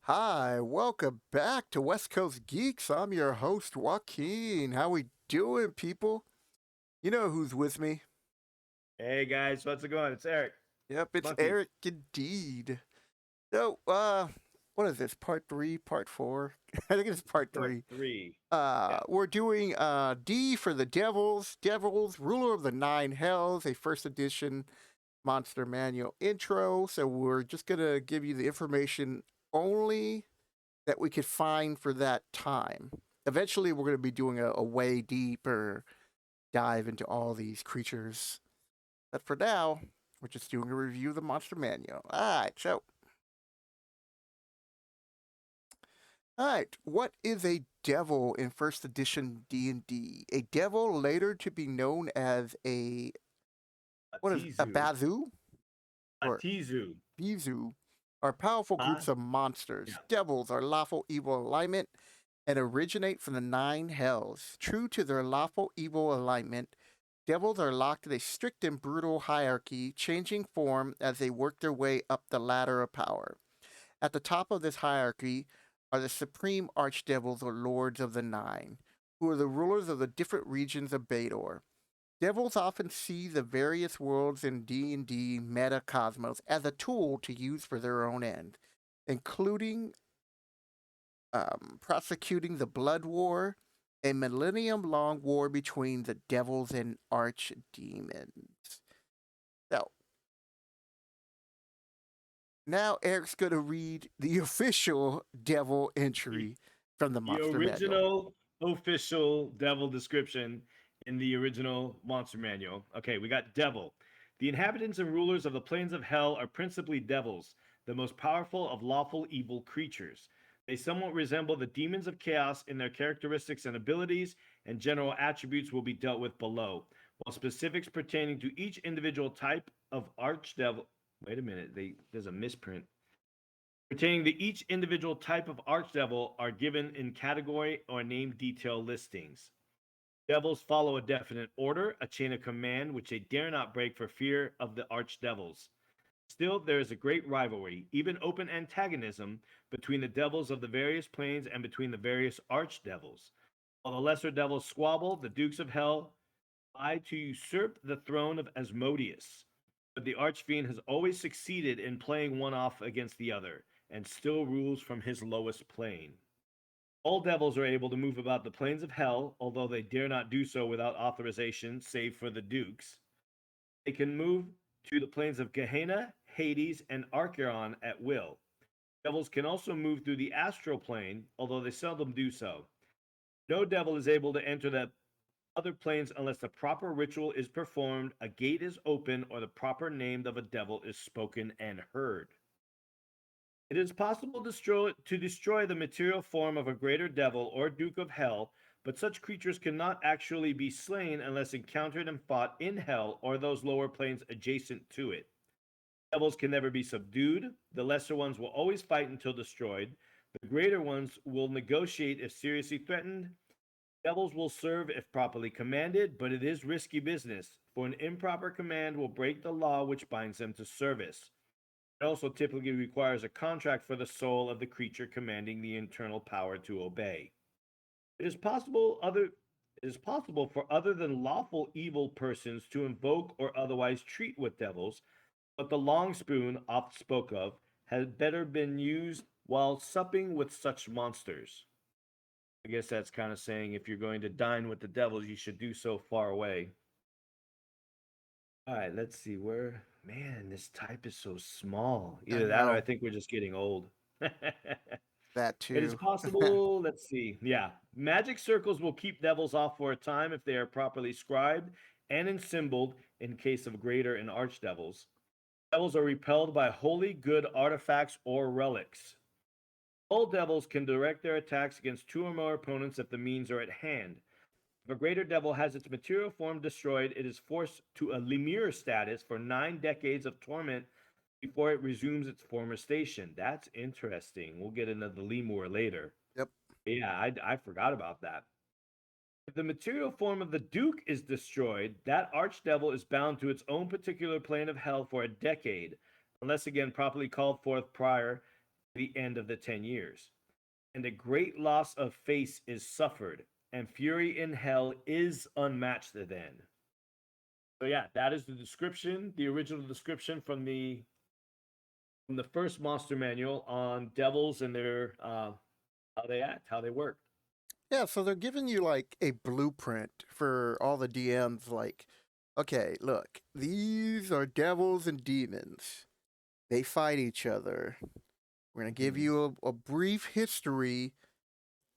Hi, welcome back to West Coast Geeks. I'm your host, Joaquin. How we doing, people? You know who's with me. Hey guys, what's it going? It's Eric. Yep, it's Monkey. Eric indeed. So, what is this? Part three, part four? I think it's part Part three. 3. Yeah. We're doing D for the Devils, Ruler of the Nine Hells, a first edition monster manual intro. So we're just gonna give you the information only that we could find for that time. Eventually, we're going to be doing a way deeper dive into all these creatures. But for now, we're just doing a review of the monster manual. All right. What is a devil in first edition D&D? A devil later to be known as a a Atizu. bazoo or Atizu. bizu are powerful Huh? groups of monsters. Yeah. Devils are lawful evil alignment and originate from the nine hells. True to their lawful evil alignment, devils are locked in a strict and brutal hierarchy, changing form as they work their way up the ladder of power. At the top of this hierarchy are the supreme archdevils or lords of the nine, who are the rulers of the different regions of Bador. Devils often see the various worlds in D&D metacosmos as a tool to use for their own end, including prosecuting the Blood War, a millennium long war between the devils and archdemons. So, now Eric's going to read the official devil The, entry from the the Monster Manual. original official devil description in the original monster manual. Okay, we got devil. The inhabitants and rulers of the plains of hell are principally devils, the most powerful of lawful evil creatures. They somewhat resemble the demons of chaos in their characteristics and abilities, and general attributes will be dealt with below, while specifics pertaining to each individual type of archdevil. Wait a minute, there's a misprint. Pertaining to each individual type of archdevil are given in category or name detail listings. Devils follow a definite order, a chain of command which they dare not break for fear of the archdevils. Still, there is a great rivalry, even open antagonism, between the devils of the various planes and between the various archdevils. While the lesser devils squabble, the dukes of hell vie to usurp the throne of Asmodius. But the archfiend has always succeeded in playing one off against the other, and still rules from his lowest plane. All devils are able to move about the planes of hell, although they dare not do so without authorization, save for the dukes. They can move to the planes of Gehenna, Hades, and Archeron at will. Devils can also move through the astral plane, although they seldom do so. No devil is able to enter the other planes unless the proper ritual is performed, a gate is open, or the proper name of a devil is spoken and heard. It is possible to destroy the material form of a greater devil or duke of hell, but such creatures cannot actually be slain unless encountered and fought in hell or those lower planes adjacent to it. Devils can never be subdued. The lesser ones will always fight until destroyed. The greater ones will negotiate if seriously threatened. Devils will serve if properly commanded, but it is risky business, for an improper command will break the law which binds them to service. It also typically requires a contract for the soul of the creature commanding the internal power to obey. It is possible other it is possible for other than lawful evil persons to invoke or otherwise treat with devils, but the long spoon oft spoke of had better been used while supping with such monsters. I guess that's kind of saying if you're going to dine with the devils, you should do so far away. All right, let's see where. Man, this type is so small. I Either that or I know think we're just getting old. that It is too. possible. Let's see. Yeah. Magic circles will keep devils off for a time if they are properly scribed and ensymboled in case of greater and archdevils. Devils are repelled by holy good artifacts or relics. All devils can direct their attacks against two or more opponents if the means are at hand. If a greater devil has its material form destroyed, it is forced to a lemure status for 9 decades of torment before it resumes its former station. That's interesting. We'll get into the lemur later. Yep. Yeah, I forgot about that. If the material form of the Duke is destroyed, that archdevil is bound to its own particular plane of hell for a decade, unless again properly called forth prior. the end of the 10 years. And a great loss of face is suffered, and fury in hell is unmatched then. So yeah, that is the description, the original description from the first monster manual on devils and their how they act, how they work. Yeah, so they're giving you like a blueprint for all the DMs. Like, okay, look, these are devils and demons. They fight each other. We're gonna give Mhm. you a brief history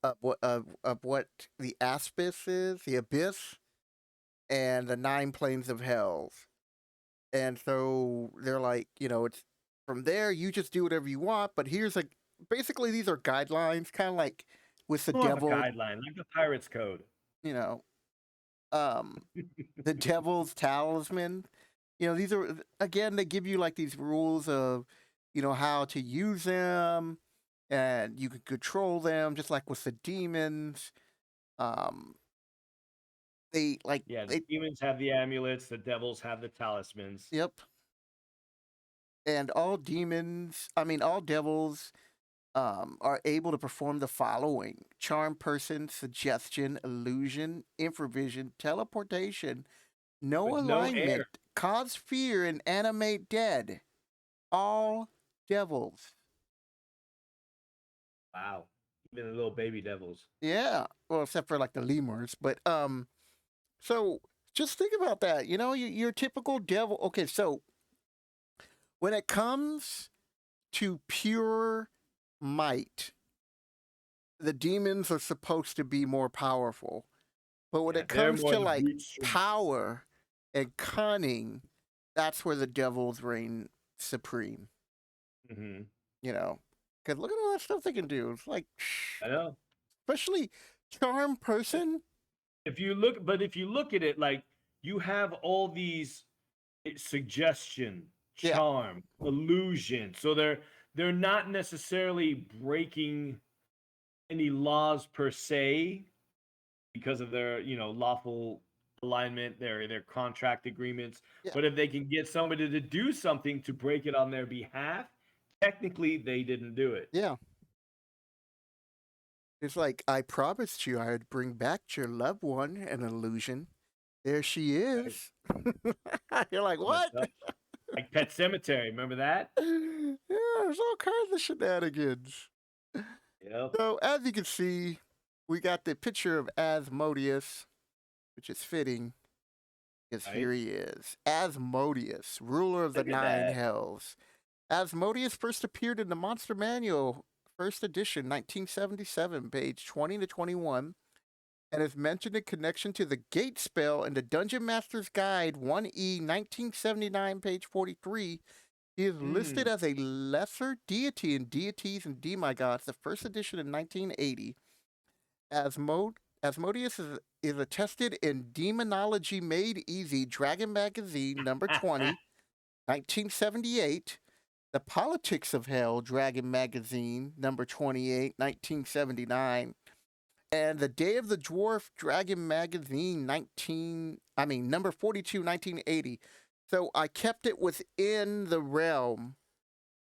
of what the Aspis is, the Abyss, and the nine planes of hell. And so they're like, it's from there you just do whatever you want. But here's like basically these are guidelines, kind of like with the More of a devil, guideline, like the Pirates Code. you know, um, the devil's talisman. These are again they give you like these rules of, how to use them, and you can control them just like with the demons. Um, they like Yeah, the they demons have the amulets, the devils have the talismans. yep, and all devils are able to perform the following: charm person, suggestion, illusion, infravision, teleportation, no With no alignment, air. cause fear, and animate dead. All devils. Wow. Even the little baby devils. Yeah. Well, except for like the lemurs. But so just think about that. Your typical devil. Okay, so when it comes to pure might, the demons are supposed to be more powerful. But when Yeah, it they're comes more to the like brute strength. power and cunning, that's where the devils reign supreme. Hmm. You know, because look at all that stuff they can do. It's like, I know. especially charm person. If you look at it, like you have all these suggestion, Yeah, charm, illusion. So they're not necessarily breaking any laws per se because of their lawful alignment, their contract agreements. yeah, But if they can get somebody to do something to break it on their behalf, technically they didn't do it. yeah. It's like I promised you I'd bring back your loved one, an illusion. There she Right? is. You're like, All that what? stuff. Like Pet Cemetery, remember that? Yeah, there's all kinds of shenanigans. Yep. So as you can see, we got the picture of Asmodius, which is fitting because Right? here he is. Asmodius, ruler of the Look at nine that. hells. Asmodius first appeared in the Monster Manual, first edition, 1977, page 20 to 21, and is mentioned in connection to the Gate spell in the Dungeon Master's Guide 1E, 1979, page 43. He is listed Hmm. as a lesser deity in Deities and Demigods, the first edition in 1980. Asmodeus is attested in Demonology Made Easy, Dragon Magazine, number 20, 1978. The Politics of Hell, Dragon Magazine, number 28, 1979. And The Day of the Dwarf, Dragon Magazine, number 42, 1980. So I kept it within the realm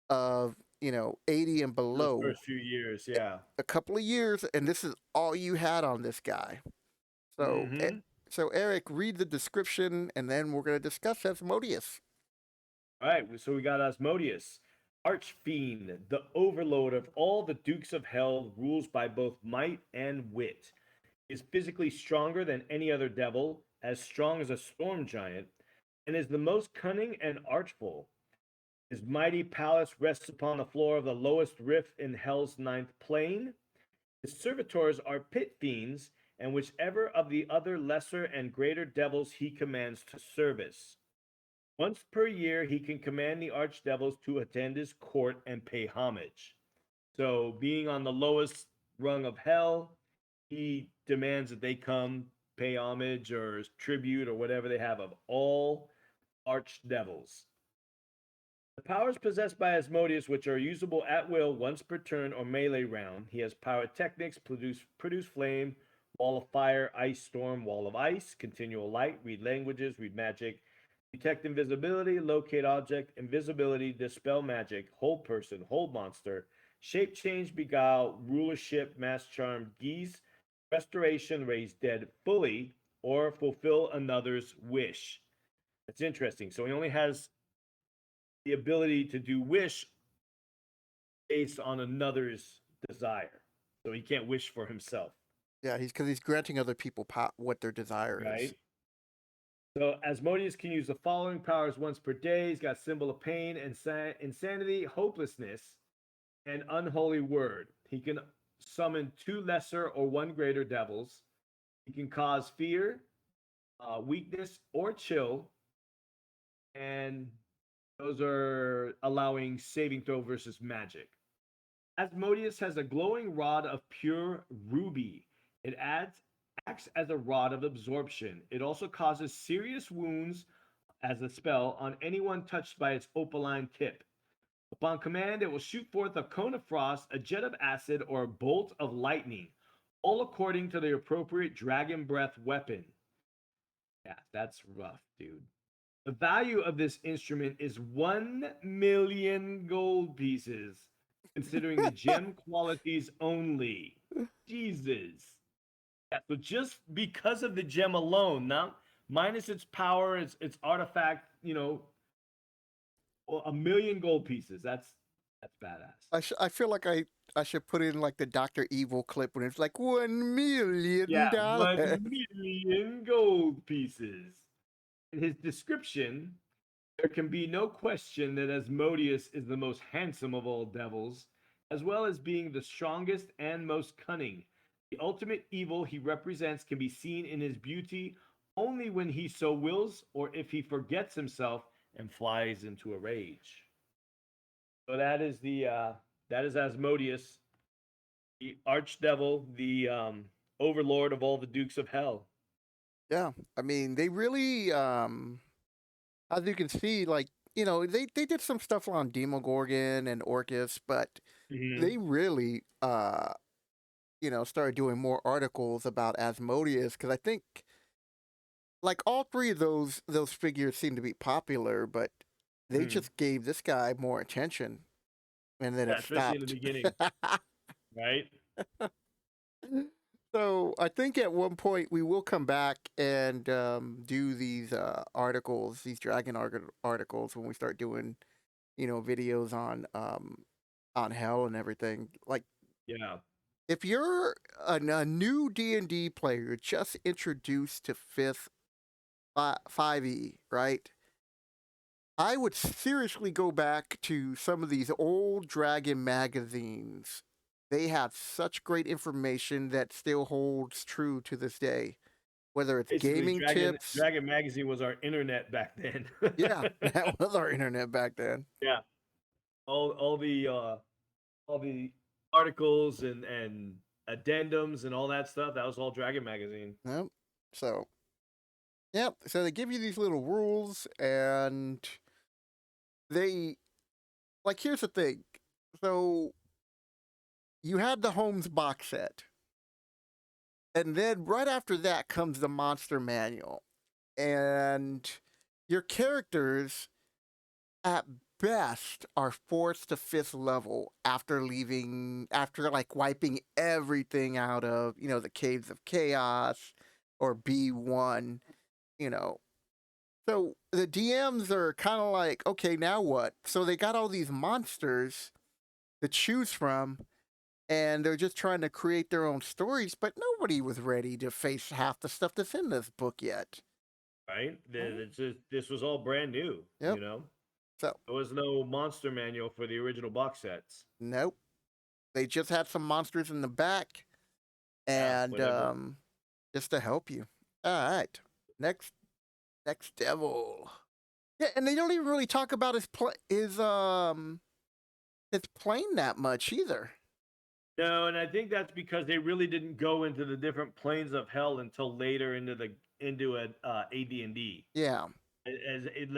of, 80 and Those below first few years, yeah. a couple of years, and this is all you had on this guy. So, Mm-hmm. so Eric, read the description, and then we're going to discuss Asmodeus. All right, so we got Asmodius, Archfiend, the overlord of all the Dukes of Hell, rules by both might and wit. Is physically stronger than any other devil, as strong as a storm giant, and is the most cunning and artful. His mighty palace rests upon the floor of the lowest rift in Hell's ninth plane. His servitors are pit fiends, and whichever of the other lesser and greater devils he commands to service. Once per year, he can command the archdevils to attend his court and pay homage. So, being on the lowest rung of hell, he demands that they come pay homage or tribute or whatever they have of all archdevils. The powers possessed by Asmodeus, which are usable at will once per turn or melee round, he has pyrotechnics, produce flame, wall of fire, ice storm, wall of ice, continual light, read languages, read magic, Detect invisibility, locate object, invisibility, dispel magic, hold person, hold monster, shape change, beguile, rulership, mass charm, geese, restoration, raise dead fully, or fulfill another's wish. That's interesting. So he only has the ability to do wish based on another's desire. So he can't wish for himself, Yeah, he's granting other people what their desire is. right? So Asmodius can use the following powers once per day. He's got symbol of pain, insanity, hopelessness, and unholy word. He can summon 2 lesser or 1 greater devils. He can cause fear, weakness, or chill. And those are allowing saving throw versus magic. Asmodeus has a glowing rod of pure ruby. It acts as a rod of absorption. It also causes serious wounds as a spell on anyone touched by its opaline tip. Upon command, it will shoot forth a cone of frost, a jet of acid, or a bolt of lightning, all according to the appropriate dragon breath weapon. Yeah, that's rough, dude. The value of this instrument is 1,000,000 gold pieces, considering the gem qualities only. Jesus. Yeah, so just because of the gem alone, now minus its power, its artifact, 1,000,000 gold pieces. That's badass. I feel like I should put in like the Doctor Evil clip when it's like $1 million. Yeah, 1,000,000 gold pieces. In his description, there can be no question that Asmodeus is the most handsome of all devils, as well as being the strongest and most cunning. The ultimate evil he represents can be seen in his beauty only when he so wills or if he forgets himself and flies into a rage. So that is Asmodeus, the archdevil, the overlord of all the dukes of hell. Yeah, I mean they really, as you can see, like they did some stuff on Demogorgon and Orcus, but Mm-hmm. they really started doing more articles about Asmodeus because I think like all three of those figures seem to be popular, but they Mm-hmm. just gave this guy more attention, and then Yeah, it especially in the stopped. beginning, right? So I think at one point we will come back and do these articles, these articles, when we start doing videos on hell and everything. Like Yeah. if you're a new D&D player just introduced to 5e, right? I would seriously go back to some of these old Dragon magazines. They had such great information that still holds true to this day. Whether it's Basically, gaming tips, Dragon Magazine was our internet back then. yeah, that was our internet back then. Yeah, all the articles and addendums and all that stuff. That was all Dragon Magazine. Yep. So, yep. So they give you these little rules, and they like. Here's the thing. So you had the Holmes box set, and then right after that comes the Monster Manual, and your characters at best are fourth to fifth level after like wiping everything out of the caves of chaos or B1, you know so the DMs are kind of like, okay, now what? So they got all these monsters to choose from, and they're just trying to create their own stories, but nobody was ready to face half the stuff that's in this book yet. Right? Right. This was all brand new. Yep. So There was no monster manual for the original box sets. nope, they just had some monsters in the back, Yeah, and whatever. just to help you. All right, next devil. Yeah, and they don't even really talk about his plane that much either. No, and I think that's because they really didn't go into the different planes of hell until later into a AD&D. Yeah. As it,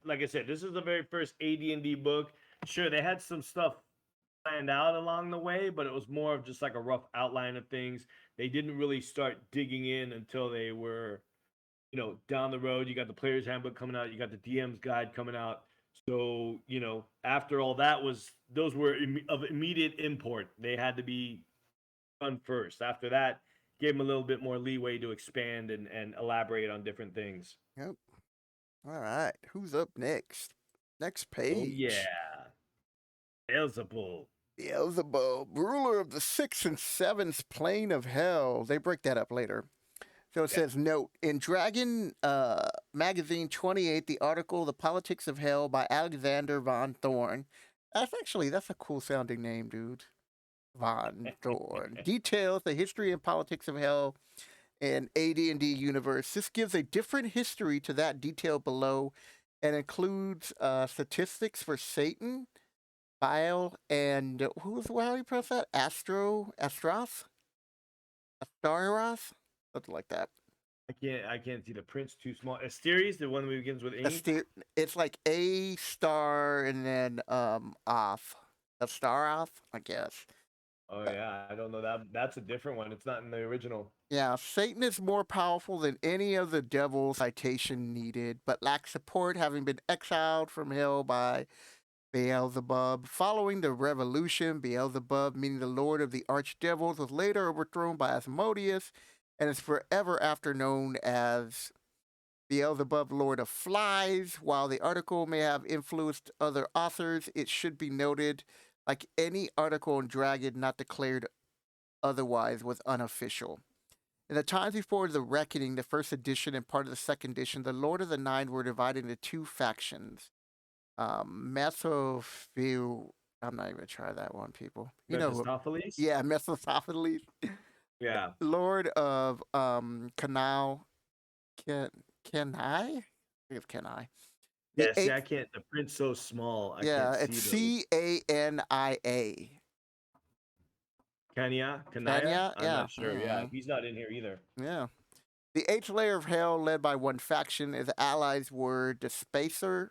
like I said, this is the very first AD&D book. Sure, they had some stuff planned out along the way, but it was more of just like a rough outline of things. They didn't really start digging in until they were, down the road, you got the player's handbook coming out, you got the DM's guide coming out. So, after all that those were of immediate import. They had to be done first. After that, gave them a little bit more leeway to expand and elaborate on different things. Yep. All right. Who's up next? Next Oh, page. yeah. Beelzebub. Beelzebub, ruler of the 6th and 7th plane of hell. They break that up later. So it says, note, in Dragon Magazine 28, the article, The Politics of Hell by Alexander von Thorn. That's a cool sounding name, dude. Von Thorn. Details the history and politics of hell in AD&D universe. This gives a different history to that detailed below and includes statistics for Satan, Bile, and how do you pronounce that? Astaroth? Something like that. I can't see the prince too small. Asterius, the one that begins with A. It's like A star and then off. A star off, I guess. Oh yeah, I don't know that. That's a different one. It's not in the original. Yeah, Satan is more powerful than any of the devil citation needed, but lacks support, having been exiled from hell by Beelzebub. Following the revolution, Beelzebub, meaning the lord of the Archdevils, was later overthrown by Asmodius and is forever after known as Beelzebub, Lord of Flies. While the article may have influenced other authors, it should be noted, like any article on Dragon not declared otherwise, was unofficial. In the times before the Reckoning, the first edition and part of the second edition, the Lord of the Nine were divided into two factions. Mesophil. I'm not even gonna try that one, people. Mephistopheles? Yeah, Mephistopheles. Yeah. Lord of Canal. Can I think it's Kenai. Yeah, see, I can't. The print's so small. I can't it's see Cania. Kenya? Kenya? I'm Yeah. not sure. Yeah, he's not in here either. Yeah. The 8th layer of hell, led by one faction, is allies were Despacer.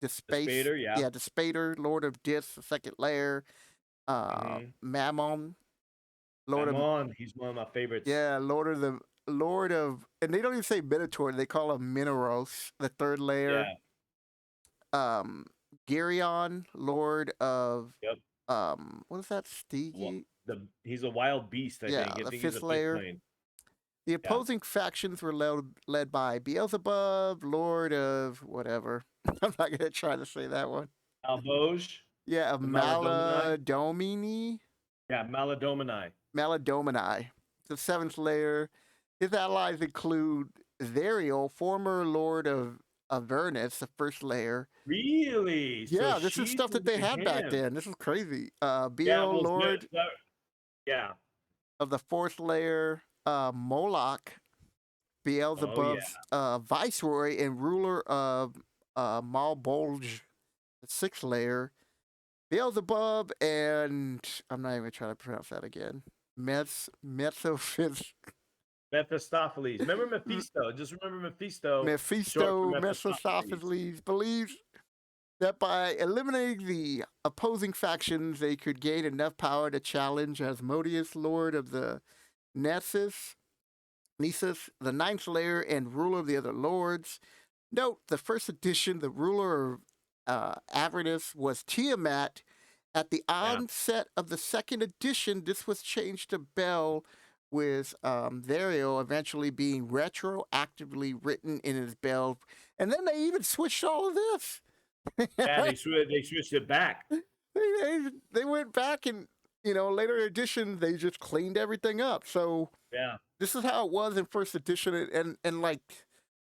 Spader, yeah. Yeah, Spader, Lord of Dis, the 2nd layer. Mammon. Mammon, he's one of my favorites. Yeah, Lord of, and they don't even say Minotaur, they call him Mineros, the 3rd layer. Yeah. Geryon, Lord of, Yep. what is that? Stegi? He's a wild beast, I think. I the think 5th layer. Plane. The opposing factions were led by Beelzebub, Lord of whatever. I'm not gonna try to say that one. Alboge. Yeah, of Maladomini. Yeah, Maladomini. Maladomini. The 7th layer. His allies include Zerial, former Lord of Avernus, the 1st layer. Really? Yeah, this is stuff that they had back then. This is crazy. Beel, Lord. Yeah. Of the 4th layer. Moloch, Beelzebub's viceroy and ruler of Malbolge, the 6th layer. Beelzebub and I'm not even trying to pronounce that again. Mephistopheles. Remember Mephisto? Just remember Mephisto. Mephistopheles believes that by eliminating the opposing factions, they could gain enough power to challenge Asmodius, Lord of the Nessus, the 9th layer, and ruler of the other lords. Note, the 1st edition, the ruler of Avernus was Tiamat. At the onset of the 2nd edition, this was changed to Bel, with Zerial eventually being retroactively written in his Bel. And then they even switched all of this. Yeah, they switched it back. They went back and, later editions, they just cleaned everything up. So yeah, this is how it was in 1st edition. And like,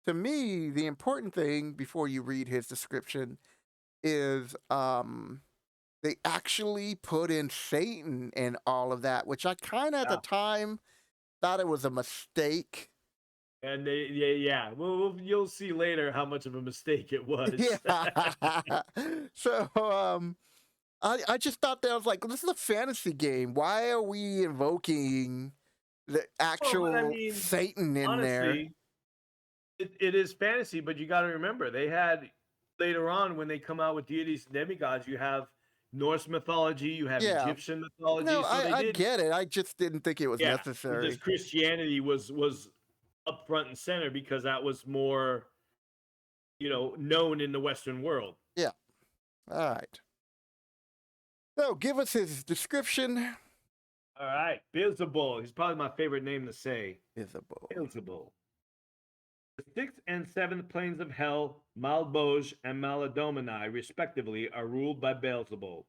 to me, the important thing before you read his description is they actually put in Satan and all of that, which I kind of at the time thought it was a mistake. And well, you'll see later how much of a mistake it was. Yeah. So I just thought that I was like, this is a fantasy game. Why are we invoking the actual Satan in there? It is fantasy, but you got to remember they had later on when they come out with deities and demigods, you have Norse mythology, you have Egyptian mythology. No, I get it. I just didn't think it was necessary. Because Christianity was up front and center because that was more, known in the Western world. Yeah. All right. So give us his description. All right, Beelzebul. He's probably my favorite name to say. Visible. Beelzebul. The sixth and seventh planes of hell, Malboj and Maladomini, respectively, are ruled by Beelzebul,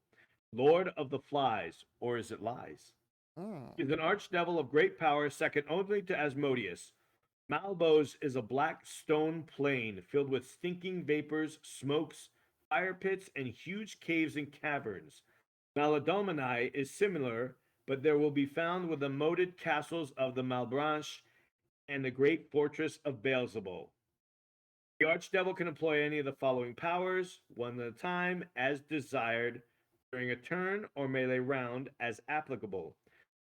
Lord of the Flies, or is it lies? Hmm. He is an archdevil of great power, second only to Asmodius. Malboj is a black stone plain filled with stinking vapors, smokes, fire pits, and huge caves and caverns. Maladomini is similar, but there will be found with the moated castles of the Malbranche and the great fortress of Beelzebul. The Archdevil can employ any of the following powers, one at a time, as desired, during a turn or melee round, as applicable.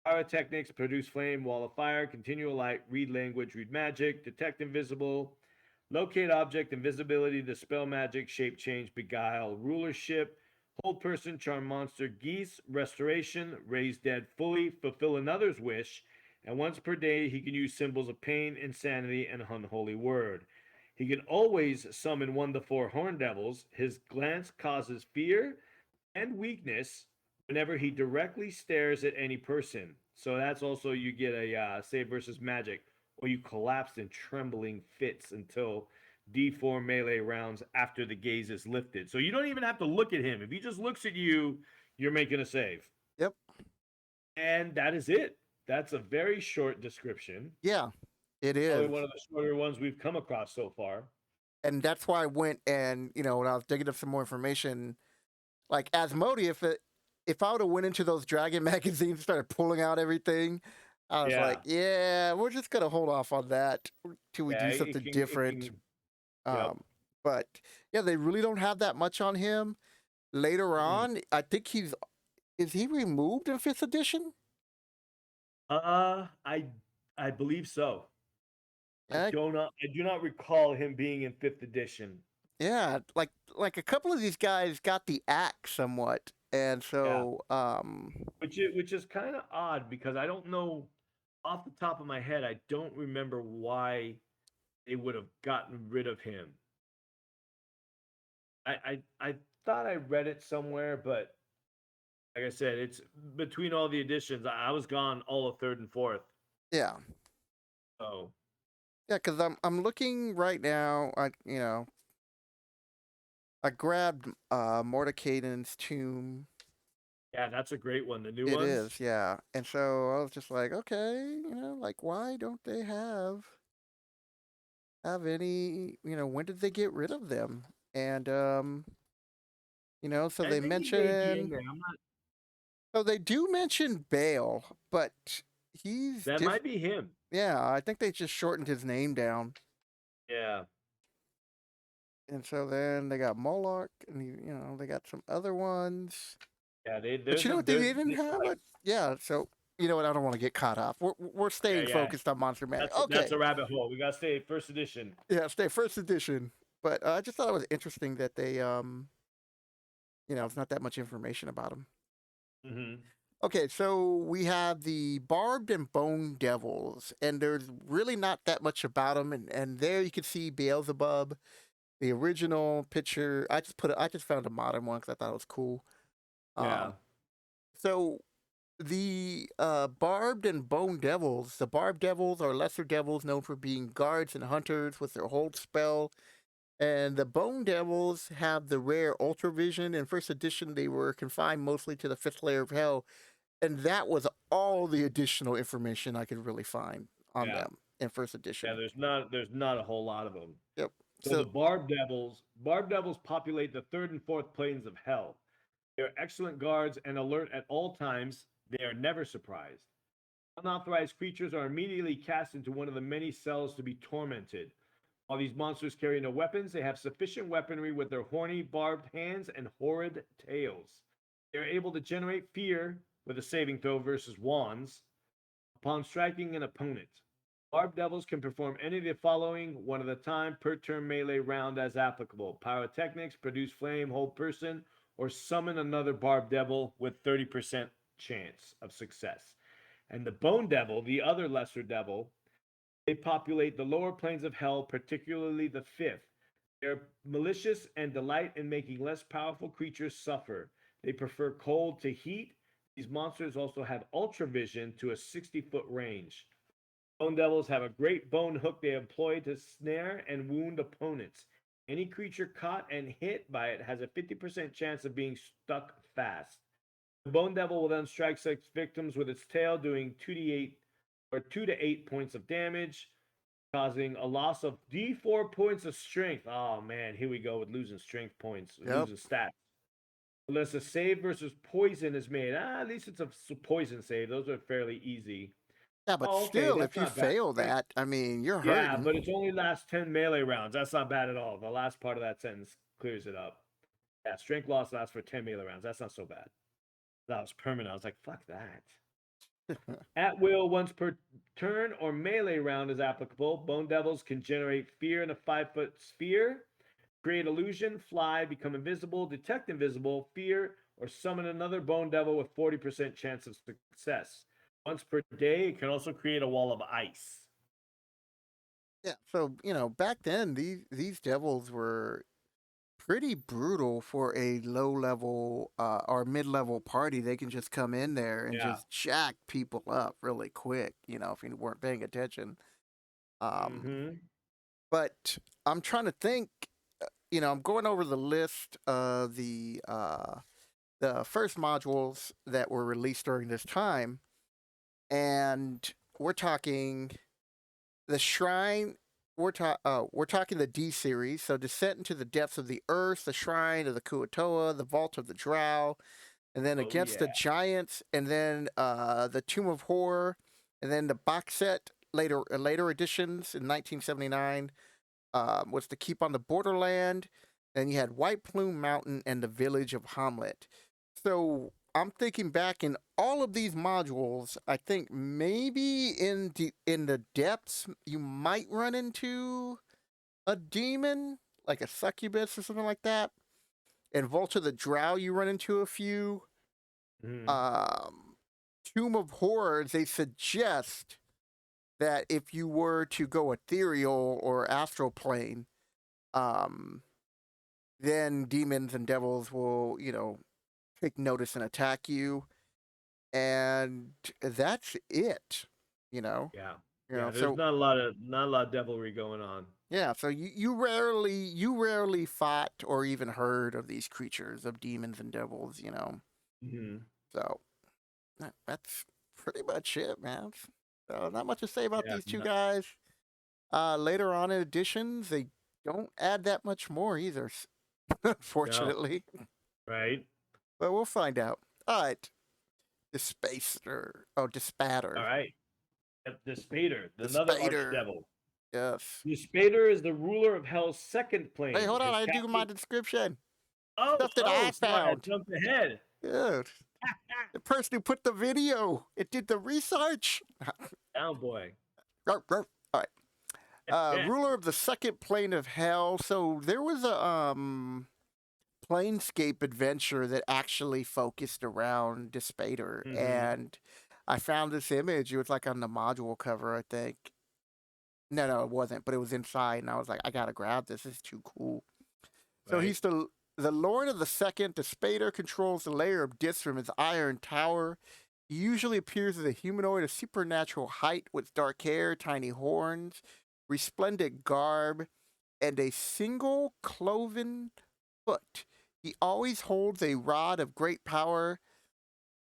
Pyrotechnics, produce flame, wall of fire, continual light, read language, read magic, detect invisible, locate object, invisibility, dispel magic, shape change, beguile, rulership, hold person, charm monster, geese, restoration, raise dead fully, fulfill another's wish, and once per day he can use symbols of pain, insanity, and unholy word. He can always summon 1 to 4 horn devils. His glance causes fear and weakness whenever he directly stares at any person. So that's also you get a save versus magic, or you collapse in trembling fits until D4 melee rounds after the gaze is lifted. So you don't even have to look at him. If he just looks at you, you're making a save. Yep. And that is it. That's a very short description. Yeah, it Probably is. one of the shorter ones we've come across so far. And that's why I went and, when I was digging up some more information, like Asmodi, if I would have went into those Dragon magazines and started pulling out everything, I was Yeah. like, yeah, we're just gonna hold off on that till we Yeah, do it something can it different. can yep. Um, but yeah, they really don't have that much on him. Later Mm. on, I think is he removed in fifth edition? Uh I I believe so. Uh, I do not recall him being in fifth edition. yeah, like a couple of these guys got the axe somewhat, and Yeah. so Which is kind of odd because I don't know off the top of my head, I don't remember why they would have gotten rid of him. I thought I read it somewhere, but like I said, it's between all the editions. I was gone all of third and fourth. yeah. So Yeah, because I'm looking right now. I grabbed Mordecaiden's tomb. yeah, that's a great one. The new It ones. is, yeah. And so I was just like, okay, like why don't they have any? When did they get rid of them? And so I they think he may be in mention, there. I'm not. so they do mention Bale, but he's That diff. might be him. Yeah, I think they just shortened his name down. Yeah. And so then they got Moloch, and they got some other ones. Yeah. But you know what they didn't There's have? like Yeah, so you know what? I don't want to get caught off. We're yeah, staying yeah. focused on Monster Manual. That's Okay, a rabbit hole. We gotta stay first edition. yeah, stay first edition. But I just thought it was interesting that they it's not that much information about them. Hmm. Okay, so we have the Barbed and Bone Devils, and there's really not that much about them. And there you can see Beelzebub, the original picture. I just found a modern one because I thought it was cool. Yeah. Um, so the Barbed and Bone Devils. The Barbed Devils are lesser devils known for being guards and hunters with their hold spell. And the Bone Devils have the rare Ultra Vision. In first edition, they were confined mostly to the fifth layer of hell. And that was all the additional information I could really find on Yeah. them in first Yeah. edition. There's not a whole lot of them. Yep. So the So, Barb Devils populate the third and fourth planes of hell. They are excellent guards and alert at all times. They are never surprised. Unauthorized creatures are immediately cast into one of the many cells to be tormented. While these monsters carry no weapons, they have sufficient weaponry with their horny, barbed hands and horrid tails. They are able to generate fear with a saving throw versus wands upon striking an opponent. Barb Devils can perform any of the following one at a time per turn melee round as applicable. Pyrotechnics, produce flame, hold person, or summon another Barb Devil with 30% chance of success. And the Bone Devil, the other lesser devil, They populate the lower planes of hell, particularly the fifth. They are malicious and delight in making less powerful creatures suffer. They prefer cold to heat. These monsters also have ultra vision to a 60-foot range. Bone devils have a great bone hook they employ to snare and wound opponents. Any creature caught and hit by it has a 50% chance of being stuck fast. The bone devil will then strike such victims with its tail, doing 2d8 or 2 to 8 points of damage, causing a loss of d4 points of strength. Oh man, here we go with losing strength points, Yep. losing stats. Unless a save versus poison is made. At least it's a poison save. Those are fairly easy. Yeah, but Oh, okay, still, that's if you not bad. fail that, I mean, you're Yeah, hurting. but it's only lasts 10 melee rounds. That's not bad at all. The last part of that sentence clears it up. Yeah, strength loss lasts for 10 melee rounds. That's not so bad. That was permanent. I was like, fuck that. At will, once per turn or melee round is applicable, Bone Devils can generate fear in a 5-foot sphere, create illusion, fly, become invisible, detect invisible, fear, or summon another Bone Devil with 40% chance of success. Once per day, it can also create a wall of ice. Yeah, so back then these devils were pretty brutal for a low level or mid level party. They can just come in there and Yeah. just jack people up really quick. If you weren't paying attention. Um, Mm-hmm. but I'm trying to think. I'm going over the list of the first modules that were released during this time, and we're talking the Shrine. We're talking the D series, so Descent into the Depths of the Earth, the Shrine of the Kuatoa, the Vault of the Drow, and then Oh, Against yeah. the Giants, and then the Tomb of Horror, and then the box set later editions in 1979 was to Keep on the Borderland. Then you had White Plume Mountain and the Village of Hamlet. So I'm thinking back in all of these modules. I think maybe in the depths you might run into a demon, like a succubus or something like that. In Vault of the Drow, you run into a few. Mm-hmm. Um, Tomb of Horrors, they suggest that if you were to go ethereal or astral plane, um, then demons and devils will, take notice and attack you. And that's it, you know. Yeah. Yeah. There's So not a lot of devilry going on. yeah, so you rarely fought or even heard of these creatures of demons and devils. Mm-hmm. So that's pretty much it, man. So not much to say about Yeah. these two guys. Later on in editions, they don't add that much more either, No. unfortunately. Right. But we'll find out. All right, Despatter. All right. The Spader, The another Spader. Archdevil. Yes. The Spader is the ruler of Hell's second Hey, plane. hold on. His I do my captain. description. Oh, Stuff that I sorry, I found. jumped ahead. Good. The person who put the video, it did the research. Down boy. All right. Ruler of the second plane of hell. So there was a Planescape adventure that actually focused around Despader, Mm-hmm. and I found this image. It was like on the module cover, I think. No, it wasn't, but it was inside, and I was like, I gotta grab this. This is too cool. So Right. he's the Lord of the Second. Despader controls the layer of discs from his iron tower. He usually appears as a humanoid of supernatural height with dark hair, tiny horns, resplendent garb, and a single cloven foot. He always holds a rod of great power,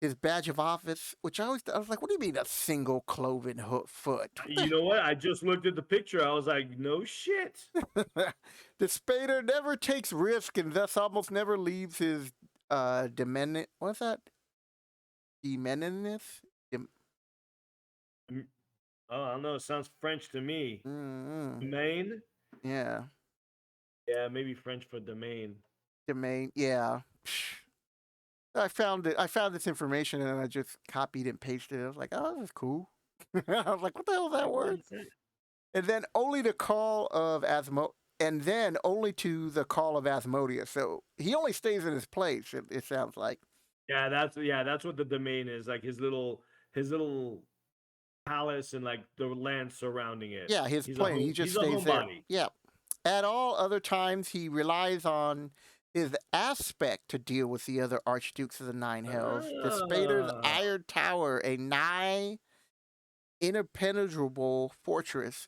his badge of office, which I was like, what do you mean a single cloven foot? You know what? I just looked at the picture. I was like, no shit. The Spader never takes risk and thus almost never leaves his what's that? Demeninus? Oh, I don't know. It sounds French to me. Mm-hmm. Domain? Yeah. Yeah, maybe French for domain. Domain. Yeah. I found it. I found this information and I just copied and pasted it. I was like, oh, this is cool. I was like, what the hell is that word? And then only the call of and then only to the call of Asmodius. So he only stays in his place. It sounds like. Yeah, that's what the domain is. Like his little palace and like the land surrounding it. Yeah, his plane. He just He's a stays there. homebody. Yeah. At all other times, he relies on his aspect to deal with the other archdukes of the Nine Hells. The Spader's Ah. Iron Tower, a nigh impenetrable fortress,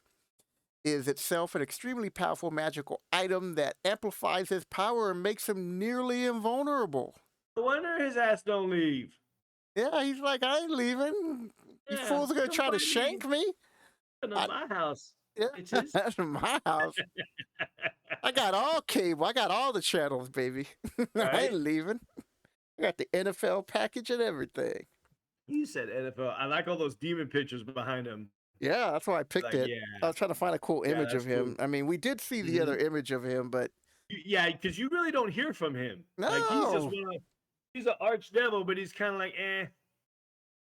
is itself an extremely powerful magical item that amplifies his power and makes him nearly invulnerable. No wonder his ass don't leave. Yeah, he's like, I ain't leaving. You Yeah, fools are gonna come try to find me shank me? in I, my house, yeah, bitches. that's my house. I got all cable. I got all the channels, baby. I ain't Right? leaving. I got the NFL package and everything. You said NFL. I like all those demon pictures behind him. Yeah, that's why I picked Like, it. yeah, I was trying to find a cool yeah, image of that's cool. him. I mean, we did see the hmm other image of him, but Yeah, because you really don't hear from him. Like he's just no. one of, he's an archdevil, but he's kind of like, eh.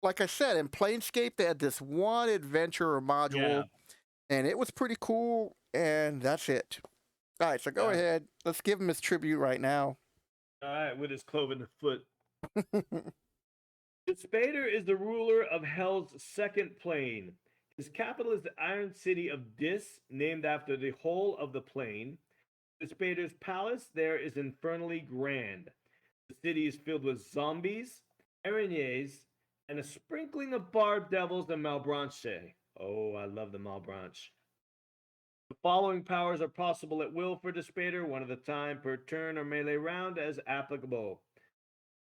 Like I said, in Planescape, they had this one adventure or Yeah, module, and it was pretty cool, and that's it. All right, so go yeah. ahead. Let's give him his tribute right now. All right, with his cloven foot. The Spader is the ruler of Hell's second plane. His capital is the Iron City of Dis, named after the whole of the plane. The Spader's palace there is infernally grand. The city is filled with zombies, araignées, and a sprinkling of Barb devils and Malbranche. Oh, I love the Malbranche. The following powers are possible at will for the Spader, one at a time per turn or melee round as applicable.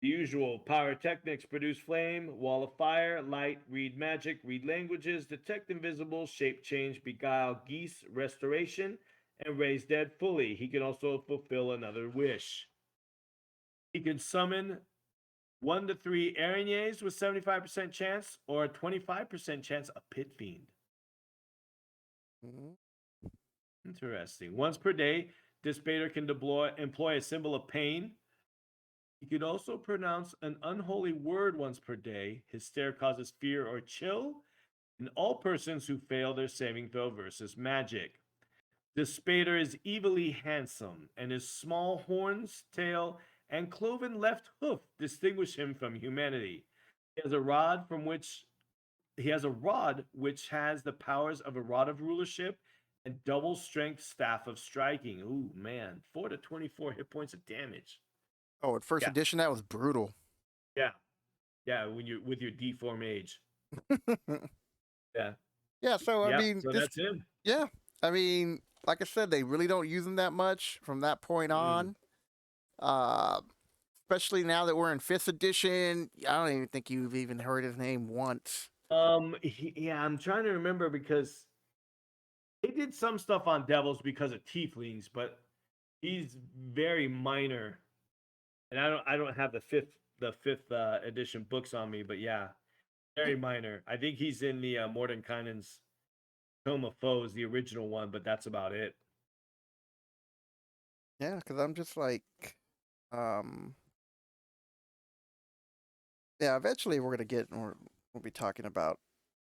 The usual pyrotechnics: produce flame, wall of fire, light, read magic, read languages, detect invisible, shape change, beguile geese, restoration, and raise dead fully. He can also fulfill another wish. He can summon 1 to 3 araignées with 75% chance or a 25% chance a pit fiend. Interesting. Once per day, this Spader can employ a symbol of pain. He could also pronounce an unholy word once per day. His stare causes fear or chill in all persons who fail their saving throw versus magic. The Spader is evilly handsome, and his small horns, tail, and cloven left hoof distinguish him from humanity. He has a rod which has the powers of a rod of rulership and double strength staff of striking. Ooh man, 4 to 24 hit points of damage. Oh, at first Yeah, edition, that was brutal. yeah, yeah. When you're with your D4 mage. Yeah, Yeah, so I yeah. mean, So this, that's him. yeah, I mean, like I said, they really don't use him that much from that point Mm. on. Uh, Especially now that we're in 5th edition. I don't even think you've even heard his name once. Yeah, I'm trying to remember because they did some stuff on devils because of tieflings, but he's very minor. And I don't have the fifth edition books on me, but yeah, very minor. I think he's in the Mordenkainen's Tome of Foes, the original one, but that's about it. Yeah, because I'm just like, um, yeah, eventually we're gonna get, we'll be talking about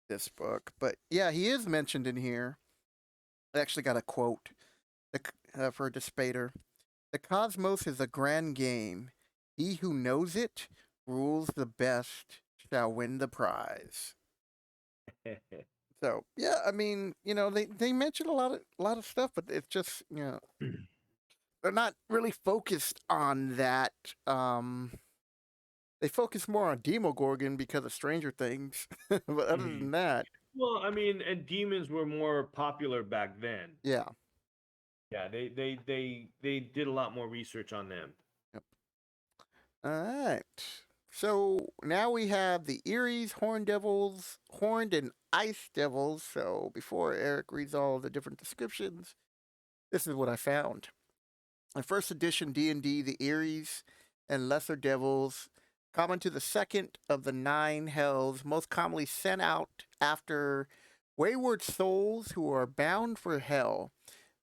this book, but yeah, he is mentioned in here. I actually got a quote for Despater. The cosmos is a grand game. He who knows it rules the best shall win the prize. So yeah, I mean, they mention a lot of stuff, but it's just they're not really focused on that. They focus more on Demogorgon because of Stranger Things, but other Mhm. than that, Well, I mean, and demons were more popular back then. yeah. Yeah, they did a lot more research on them. Yep. All right. So now we have the Eerie's, Horned Devils, Horned and Ice Devils. So before Eric reads all the different descriptions, this is what I found. In first edition D&D, the Eerie's and Lesser Devils, common to the second of the 9 hells, most commonly sent out after wayward souls who are bound for hell.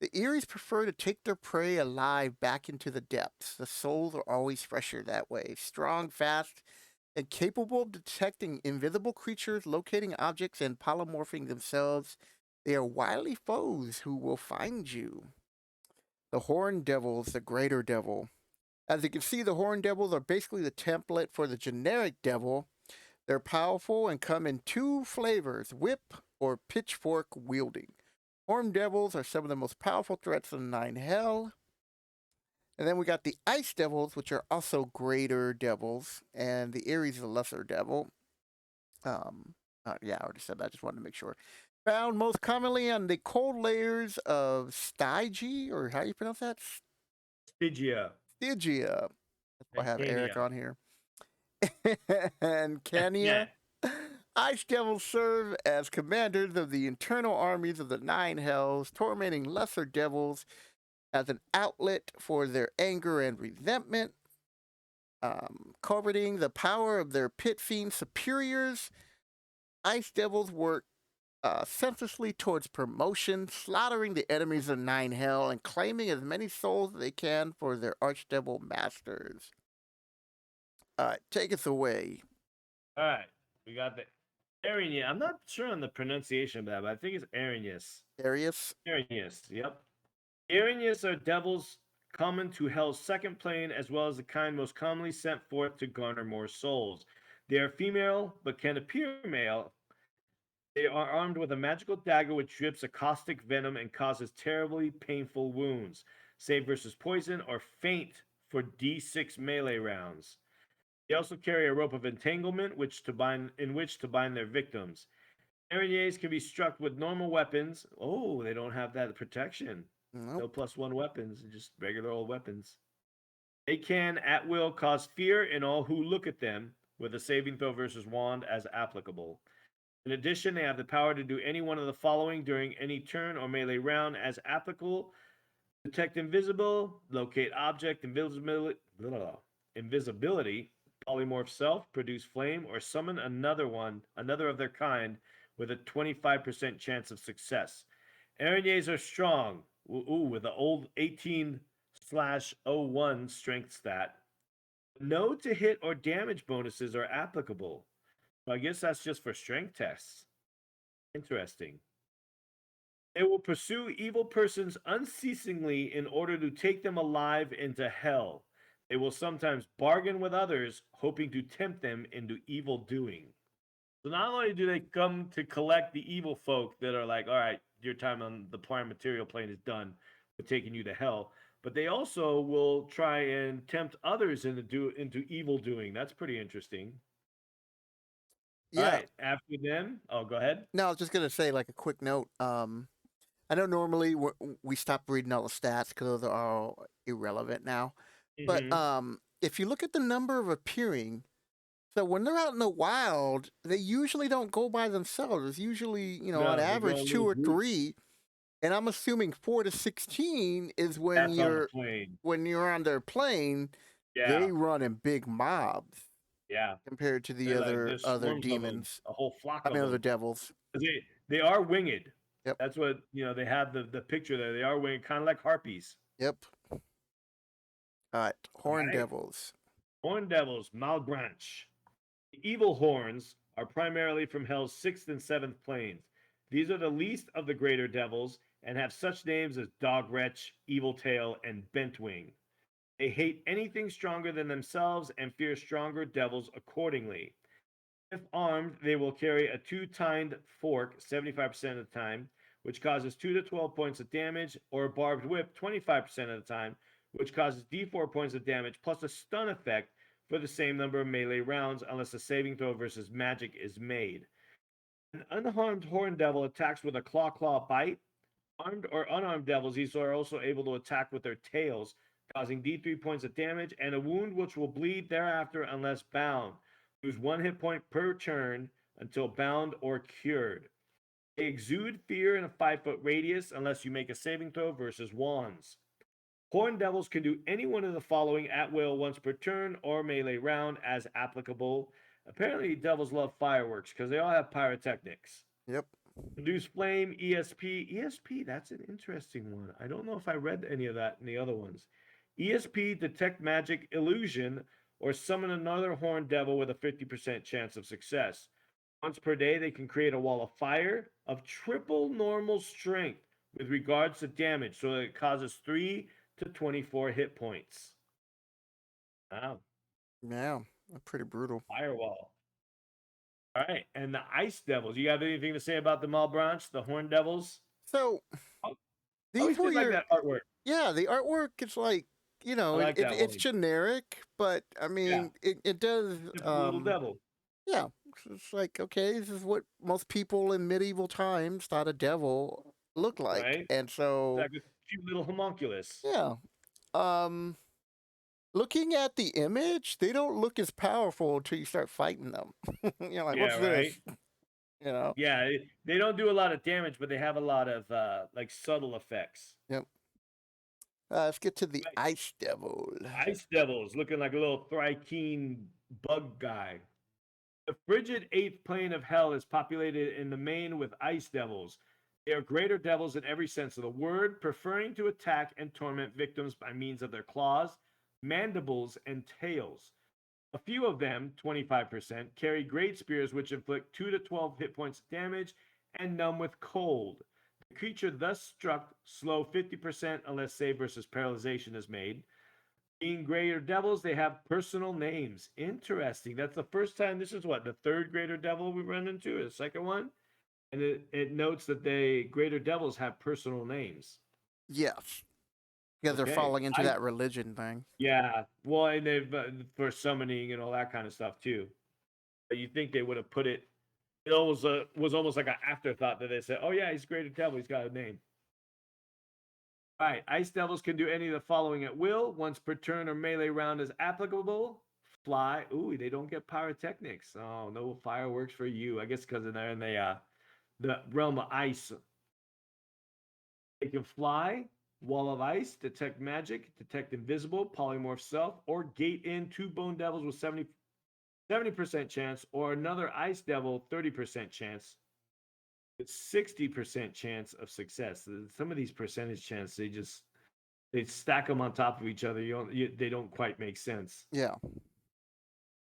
The Eerie's prefer to take their prey alive back into the depths. The souls are always fresher that way. Strong, fast, and capable of detecting invisible creatures, locating objects, and polymorphing themselves. They are wily foes who will find you. The Horned Devils, the Greater Devil. As you can see, the Horned Devils are basically the template for the generic devil. They're powerful and come in two flavors, whip or pitchfork wielding. Horned devils are some of the most powerful threats in the nine hell. And then we got the ice devils, which are also greater devils, and the Eerie's the lesser devil. Yeah, I already said that. I just wanted to make sure. Found most commonly on the cold layers of Stygia, or how you pronounce that? Stygia Stygia. That's why I and have Eric Cania. on here. And Yeah. Cania. Ice devils serve as commanders of the internal armies of the nine hells, tormenting lesser devils as an outlet for their anger and resentment. Coveting the power of their pit fiend superiors, ice devils work senselessly towards promotion, slaughtering the enemies of nine hell and claiming as many souls as they can for their archdevil masters. Take us away. All right. We got the Arrhenius. I'm not sure on the pronunciation of that, but I think it's Arrhenius. Arius. Arrhenius. Yep. Arrhenius are devils common to Hell's second plane, as well as the kind most commonly sent forth to garner more souls. They are female, but can appear male. They are armed with a magical dagger which drips a caustic venom and causes terribly painful wounds. Save versus poison or faint for D6 melee rounds. They also carry a rope of entanglement in which to bind their victims. Araignées can be struck with normal weapons. Oh, they don't have that protection. Nope. No +1 weapons, just regular old weapons. They can, at will, cause fear in all who look at them, with a saving throw versus wand as applicable. In addition, they have the power to do any one of the following during any turn or melee round as applicable: detect invisible, locate object, invisibility, polymorph self, produce flame, or summon another of their kind with a 25% chance of success. Araignées are strong, with the old 18/01 strength stat. No to hit or damage bonuses are applicable. So I guess that's just for strength tests. Interesting. They will pursue evil persons unceasingly in order to take them alive into hell. They will sometimes bargain with others, hoping to tempt them into evil doing. So not only do they come to collect the evil folk that are like, all right, your time on the prime material plane is done, we're taking you to hell, but they also will try and tempt others into evil doing. That's pretty interesting. All Yeah. right, after them, oh, go ahead. No, I was just gonna say like a quick note. I know normally we stop reading all the stats because those are all irrelevant now. But Mm-hmm. if you look at the number of appearing, so when they're out in the wild, they usually don't go by themselves. It's usually, on No, they go average in two little or groups. three. And I'm assuming 4 to 16 is when That's on the you're plane. on their plane, Yeah, they run in big mobs yeah. compared to the They're like other there's other swarms of them, demons. a whole flock I of mean other them. devils. They are winged. Yep. That's what they have the picture there. They are winged, kind of like harpies. Yep. All right. All Horn right. devils. Horn devils, Malbranche. The evil horns are primarily from Hell's sixth and seventh planes. These are the least of the greater devils and have such names as Dogwretch, Evil Tail, and Bentwing. They hate anything stronger than themselves and fear stronger devils accordingly. If armed, they will carry a two-tined fork 75% of the time, which causes 2 to 12 points of damage, or a barbed whip 25% of the time, which causes d4 points of damage, plus a stun effect for the same number of melee rounds, unless a saving throw versus magic is made. An unharmed horn devil attacks with a claw bite. Armed or unarmed devils, these are also able to attack with their tails, causing d3 points of damage and a wound which will bleed thereafter unless bound. Lose 1 hit point per turn until bound or cured. They exude fear in a 5-foot radius unless you make a saving throw versus wands. Horn devils can do any one of the following at will once per turn or melee round as applicable. Apparently, devils love fireworks because they all have pyrotechnics. Yep. Produce flame, ESP. ESP, that's an interesting one. I don't know if I read any of that in the other ones. ESP, detect magic illusion, or summon another horned devil with a 50% chance of success. Once per day, they can create a wall of fire of triple normal strength with regards to damage, so that it causes 3 to 24 hit points. Wow. Yeah. Pretty brutal. Firewall. All right, and the Ice Devils. You have anything to say about them, all branch? The Horn Devils. So I these always were did like your, that artwork. yeah, the artwork is like, I like that it's one. generic, but I Yeah, mean it does typical little devil. yeah, it's like, okay, this is what most people in medieval times thought a devil looked like. Right? And so, Like a cute little homunculus. yeah. Um, Looking at the image, they don't look as powerful until you start fighting them. You're like, Yeah, what's right. this? You know? Yeah, they don't do a lot of damage, but they have a lot of like subtle effects. Yep. Let's get to the Right. Ice Devil. Ice devils looking like a little Thrykeen bug guy. The frigid eighth plane of hell is populated in the main with ice devils. They are greater devils in every sense of the word, preferring to attack and torment victims by means of their claws, mandibles, and tails. A few of them, 25%, carry great spears which inflict 2 to 12 hit points of damage and numb with cold. The creature thus struck slow 50% unless save versus paralyzation is made. Being greater devils, they have personal names. Interesting. That's the first time. This is what, the third greater devil we run into, or the second one? And it notes that they greater devils have personal names. Yes. Yeah, they're Okay. falling into that religion thing. Yeah. Well, and they've for summoning and all that kind of stuff too. But you think they would have put it? It almost was almost like an afterthought that they said, "Oh yeah, he's greater devil. He's got a name." All right, Ice Devils can do any of the following at will. Once per turn or melee round is applicable. Fly. Ooh, they don't get pyrotechnics. Oh, no fireworks for you. I guess because they're in the realm of ice. They can fly, wall of ice, detect magic, detect invisible, polymorph self, or gate in two bone devils with 70% chance, or another ice devil, 30% chance. It's 60% chance of success. Some of these percentage chance, they stack them on top of each other. They don't quite make sense. Yeah.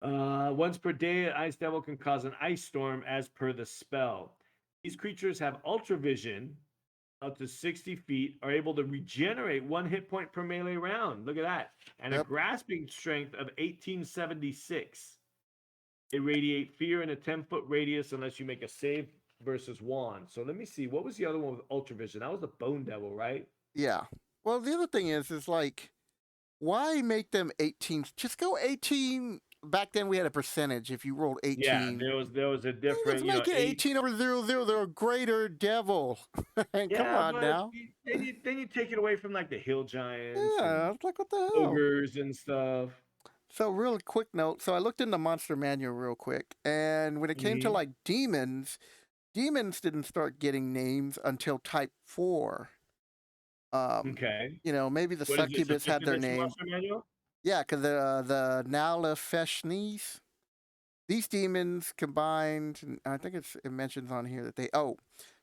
Once per day, an ice devil can cause an ice storm as per the spell. These creatures have ultra vision up to 60 feet, are able to regenerate 1 hit point per melee round. Look at that. And a Yep. grasping strength of 1876. Irradiate fear in a 10-foot radius unless you make a save versus wand. So let me see. What was the other one with ultra vision? That was the bone devil, right? Yeah. Well, the other thing is like, why make them 18? Just go 18. Back then we had a percentage. If you rolled Yeah, 18, there was a let's different, make it eight. 18 over 0, 0. They're a greater devil. Come Yeah, on but now. then you take it away from like the hill giants Yeah, and it's like, what the hell? ogres and stuff. So, real quick note. So, I looked in the monster manual real quick, and when it came to Hmm. like demons, demons didn't start getting names until type 4. Okay. Maybe the What is this? A succubus fifth had their edition name. monster manual? Yeah, because the Nala Feshnis, these demons combined, and I think it mentions on here that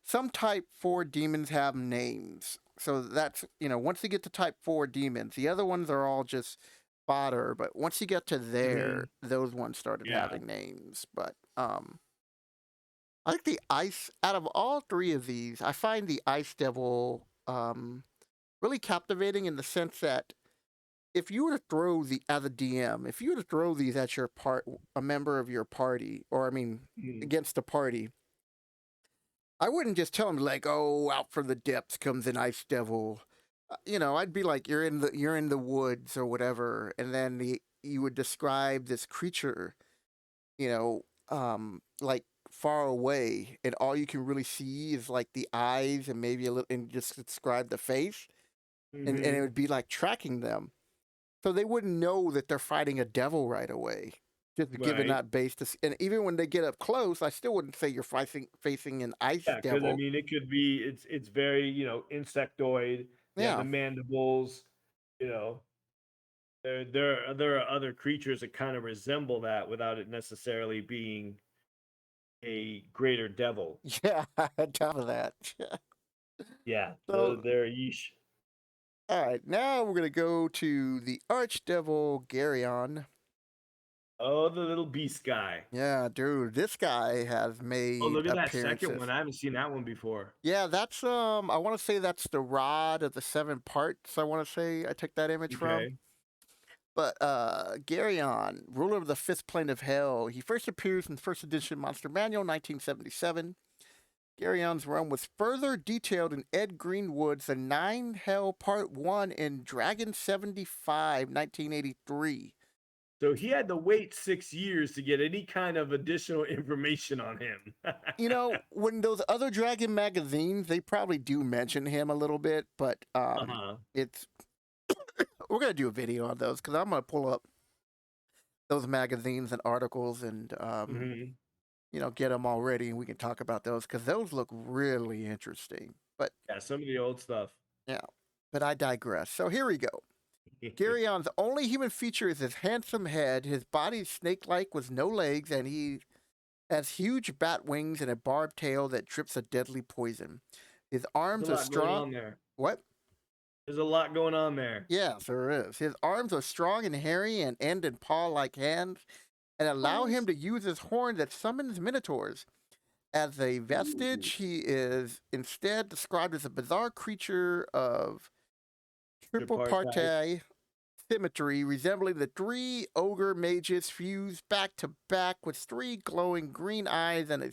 some type 4 demons have names. So that's, once you get to type 4 demons, the other ones are all just fodder. But once you get to Hmm. there, those ones started Yeah. having names. But I think the ice, out of all three of these, I find the Ice Devil really captivating in the sense that if you were to throw as a DM, if you were to throw these at a member of your party, or I mean, Mhm. against a party, I wouldn't just tell them like, "Oh, out from the depths comes an ice devil." I'd be like, you're in the woods or whatever," and then you would describe this creature, like far away, and all you can really see is like the eyes and maybe a little, and just describe the face, and it Mhm. would be like tracking them. So they wouldn't know that they're fighting a devil right away. Just given Right. that base, and even when they get up close, I still wouldn't say you're facing an ice Yeah, because I devil. mean, it could be it's very insectoid. They have the Yeah, mandibles. You know, there are other creatures that kind of resemble that without it necessarily being a greater devil. yeah. On top of that, Yeah, so they're yeesh. all right, now we're gonna go to the Archdevil Garyon. Oh, the little beast guy. Yeah, dude, this guy has Oh, made look at that second appearances. one. I haven't seen that one before. Yeah, that's I want to say that's the rod of the 7 parts. I want to say I took that image from. Okay. But Garyon, ruler of the fifth plane of hell, he first appears in the first edition Monster Manual, 1977. Garyon's realm was further detailed in Ed Greenwood's The Nine Hell Part 1 in Dragon 75, 1983. So he had to wait 6 years to get any kind of additional information on him. You know, when those other Dragon magazines, they probably do mention him a little bit, but Uh-huh. it's we're gonna do a video on those because I'm gonna pull up those magazines and articles and Mhm. get them all ready and we can talk about those because those look really interesting. But Yeah, some of the old stuff. yeah, but I digress. So here we go. Garyon's only human feature is his handsome head. His body is snake-like with no legs, and he has huge bat wings and a barbed tail that drips a deadly poison. His arms There's are a lot going strong. on there. What? There's a lot going on there. Yes, there is. His arms are strong and hairy and end in paw-like hands and allow him to use his horn that summons minotaurs. As a vestige, he is instead described as a bizarre creature of tripartite symmetry, resembling the three ogre mages fused back to back with three glowing green eyes and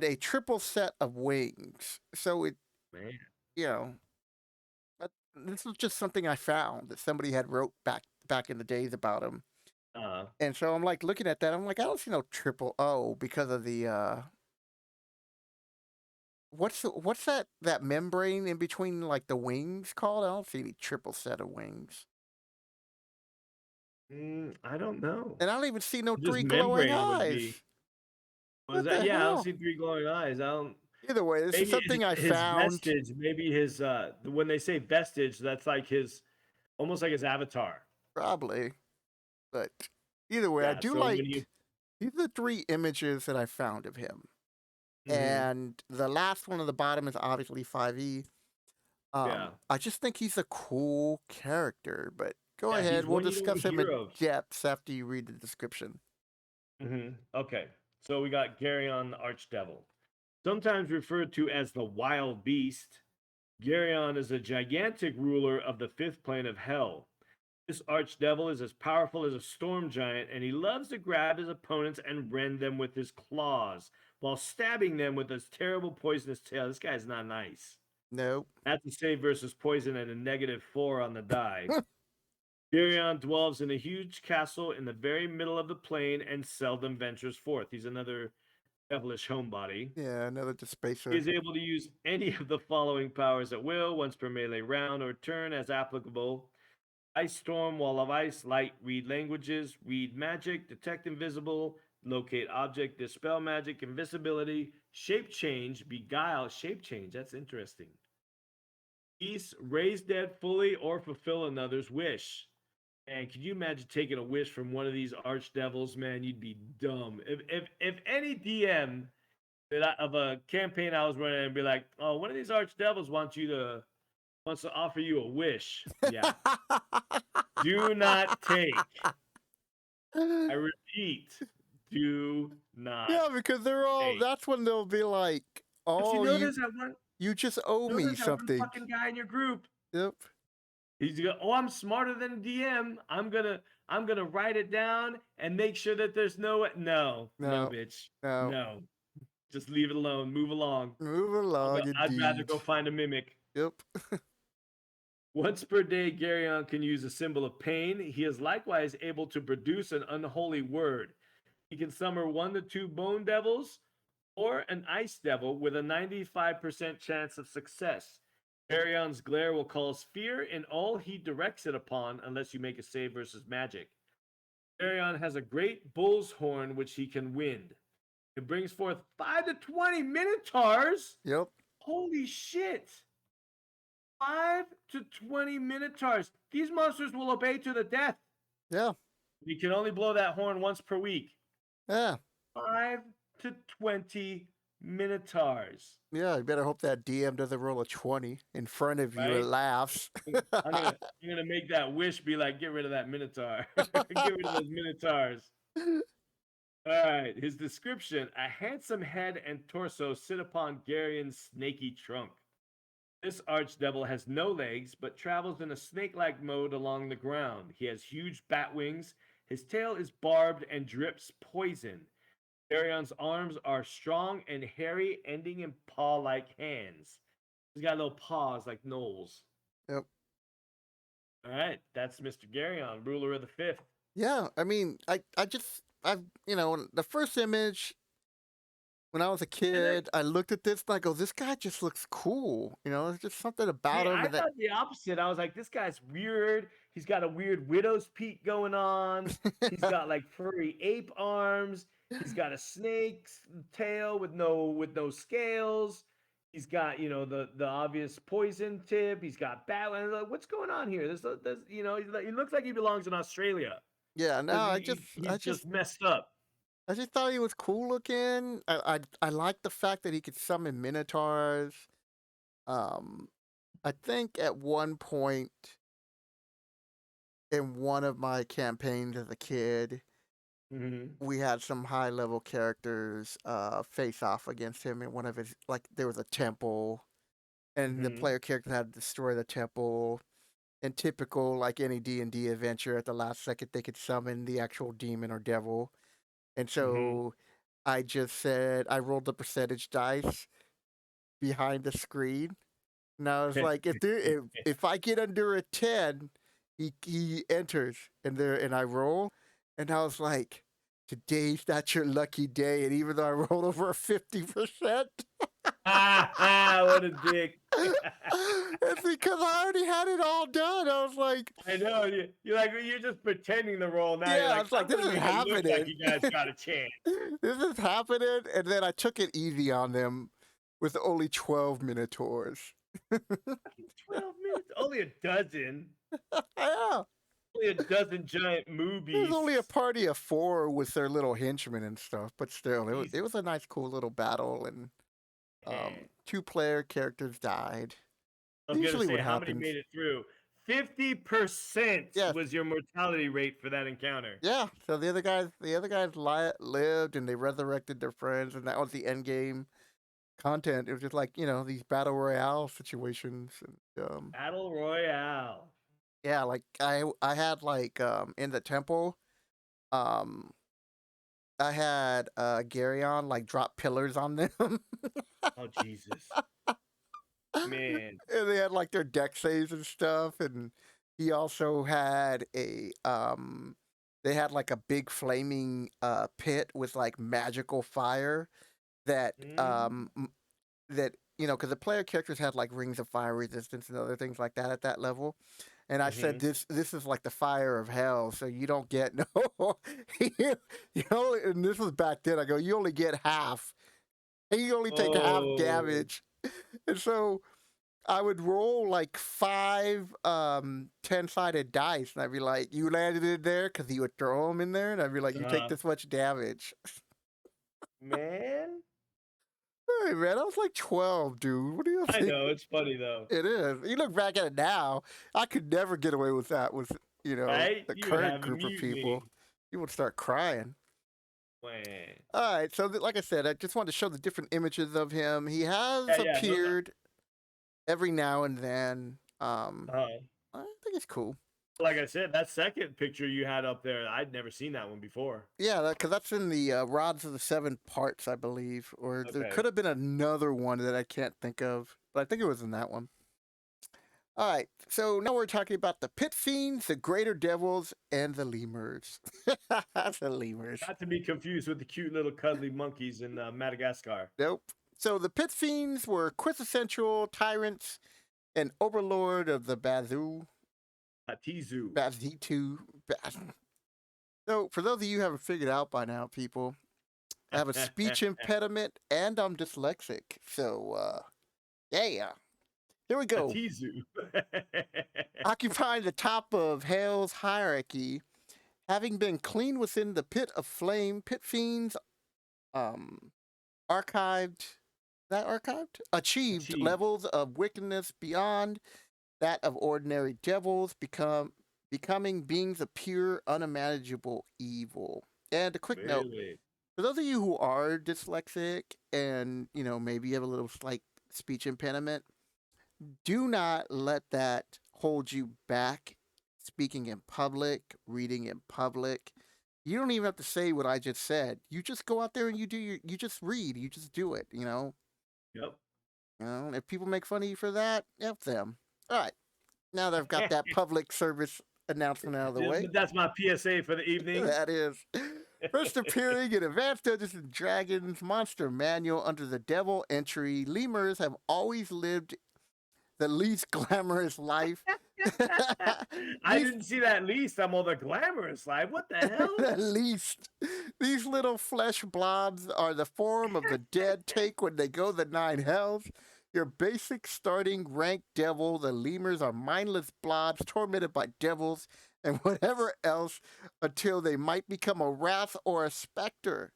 a triple set of wings. So Man. but this was just something I found that somebody had wrote back in the days about him. Uh-huh. And so I'm like looking at that, I'm like, I don't see no triple O because of the what's that membrane in between like the wings called? I don't see any triple set of wings. I don't know. And I don't even see no Just three glowing membrane would be. eyes. Was What that? the Yeah, I don't hell? see 3 glowing eyes. I don't. Either way, this is Maybe something I his found. vestige. Maybe his. When they say vestige, that's like his, almost like his avatar. Probably. But either way, I Yeah. do So when you. like these are the three images that I found of him. Mhm. And the last one at the bottom is obviously 5e. Yeah. I just think he's a cool character, but go Yeah. ahead. He's We'll one you don't discuss him hear in of. depth after you read the description. Okay. So we got Garyon the Archdevil. Sometimes referred to as the Wild Beast, Garyon is a gigantic ruler of the fifth plane of hell. This archdevil is as powerful as a storm giant, and he loves to grab his opponents and rend them with his claws while stabbing them with his terrible poisonous tail. This guy's not nice. Nope. That's a save versus poison at a -4 on the die. Garyon dwells in a huge castle in the very middle of the plain and seldom ventures forth. He's another devilish homebody. Yeah, another He dispacer. is able to use any of the following powers at will, once per melee round or turn as applicable. Ice Storm, Wall of Ice, Light, read languages, read magic, detect invisible, locate object, dispel magic, invisibility, shape change, beguile, shape change. That's interesting. Peace, raise dead fully, or fulfill another's wish. And can you imagine taking a wish from one of these archdevils, man? You'd be dumb. If any DM of a campaign I was running and be like, oh, one of these archdevils wants to offer you a wish. Yeah. Do not take. I repeat, do not. Yeah, because they're all. take. That's when they'll be like, But "Oh, there's that one. you just owe me There's that one something." fucking guy in your group. Yep. He's go, oh, I'm smarter than a DM. I'm gonna write it down and make sure that there's no, No. bitch, No. no. Just leave it alone. Move along. Move along, I'd rather indeed. go find a mimic. Yep. Once per day, Garyon can use a symbol of pain. He is likewise able to produce an unholy word. He can summon 1 to 2 bone devils or an ice devil with a 95% chance of success. Garyon's glare will cause fear in all he directs it upon unless you make a save versus magic. Garyon has a great bull's horn which he can wind. It brings forth 5 to 20 minotaurs. Yep. Holy shit. 5 to 20 minotaurs. These monsters will obey to the death. Yeah. You can only blow that horn once per week. Yeah. 5 to 20 minotaurs. Yeah, you better hope that DM doesn't roll a 20 in front of you Right? and laughs. I'm gonna make that wish be like, get rid of that minotaur. Get rid of those minotaurs. All right. His description: a handsome head and torso sit upon Garyon's snaky trunk. This archdevil has no legs, but travels in a snake-like mode along the ground. He has huge bat wings. His tail is barbed and drips poison. Garion's arms are strong and hairy, ending in paw-like hands. He's got little paws like gnolls. Yep. All right, that's Mr. Garion, ruler of the fifth. Yeah, I mean, the first image when I was a kid, I looked at this and I go, this guy just looks cool. There's just something about See, him I that. thought the opposite. I was like, this guy's weird. He's got a weird widow's peak going on. He's got like furry ape arms. He's got a snake's tail with no scales. He's got the obvious poison tip. He's got bat. Like, what's going on here? This he looks like he belongs in Australia Yeah, no, because he's just messed up. I just thought he was cool looking. I like the fact that he could summon minotaurs. Um, I think at one point in one of my campaigns as a kid, we had some high level characters face off against him in one of his, like, there was a temple and the player character had to destroy the temple. And typical, like any D&D adventure, at the last second they could summon the actual demon or devil. And so I just said, I rolled the percentage dice behind the screen. And I was like, if I get under a 10, he enters. And I roll. And I was like, today's not your lucky day. And even though I rolled over 50%. What a dick. It's because I already had it all done. I was like, I know you're just pretending the role now. yeah, You're it's like, this is happening. Look like you guys got a chance. This is happening, and then I took it easy on them with only 12 minotaurs. 12 minutes, only a dozen. Yeah. Only a dozen giant movies. There's only a party of 4 with their little henchmen and stuff, but still, it was a nice, cool little battle, and 2-player characters died. I was gonna say, how many made it through? 50% was your mortality rate for that encounter. Yeah, so the other guys lived and they resurrected their friends, and that was the end game content. It was just like these battle royale situations. And, battle royale. Yeah, like I had like in the temple, I had Garion like drop pillars on them. Oh Jesus. Man. And they had like their deck saves and stuff, and he also had they had like a big flaming pit with like magical fire that because the player characters had like rings of fire resistance and other things like that at that level. And I said this is like the fire of hell, so you don't get no and this was back then. I go, you only get half. And you only take half damage. And so I would roll like 5 10-sided dice, and I'd be like, you landed in there, because he would throw them in there, and I'd be like, you take this much damage. Man. Hey, man, I was like 12, dude. What do you think? I know, it's funny, though. It is. You look back at it now, I could never get away with that with, right? the current group of people. You would start crying. Man. All right, so like I said, I just wanted to show the different images of him. He has appeared every now and then. I think it's cool. Like I said, that second picture you had up there, I'd never seen that one before. Yeah, because that's in the Rods of the Seven Parts, I believe. Or there could have been another one that I can't think of, but I think it was in that one. All right, so now we're talking about the Pit Fiends, the Greater Devils, and the Lemurs. The Lemurs. Not to be confused with the cute little cuddly monkeys in Madagascar. Nope. So the Pit Fiends were quintessential tyrants and overlord of the Bazitu. So for those of you who haven't figured out by now, people, I have a speech impediment and I'm dyslexic. So, yeah. Here we go. Occupying the top of Hell's hierarchy, having been clean within the pit of flame, Pit Fiends achieved levels of wickedness beyond that of ordinary devils, becoming beings of pure, unimaginable evil. And a quick note, for those of you who are dyslexic and, maybe you have a little slight speech impediment, Do not let that hold you back. Speaking in public, reading in public. You don't even have to say what I just said. You just go out there and you just read. You just do it. Yep. If people make fun of you for that, F them. All right. Now that I've got that public service announcement out of the way, That's my PSA for the evening. that is. First appearing in Advanced Dungeons and Dragons Monster Manual under the Devil entry, lemurs have always lived the least glamorous life. I didn't see that least. I'm on the glamorous life. What the hell? At least these little flesh blobs are the form of the dead take when they go the nine hells. Your basic starting rank devil, the lemurs are mindless blobs tormented by devils and whatever else until they might become a wrath or a specter.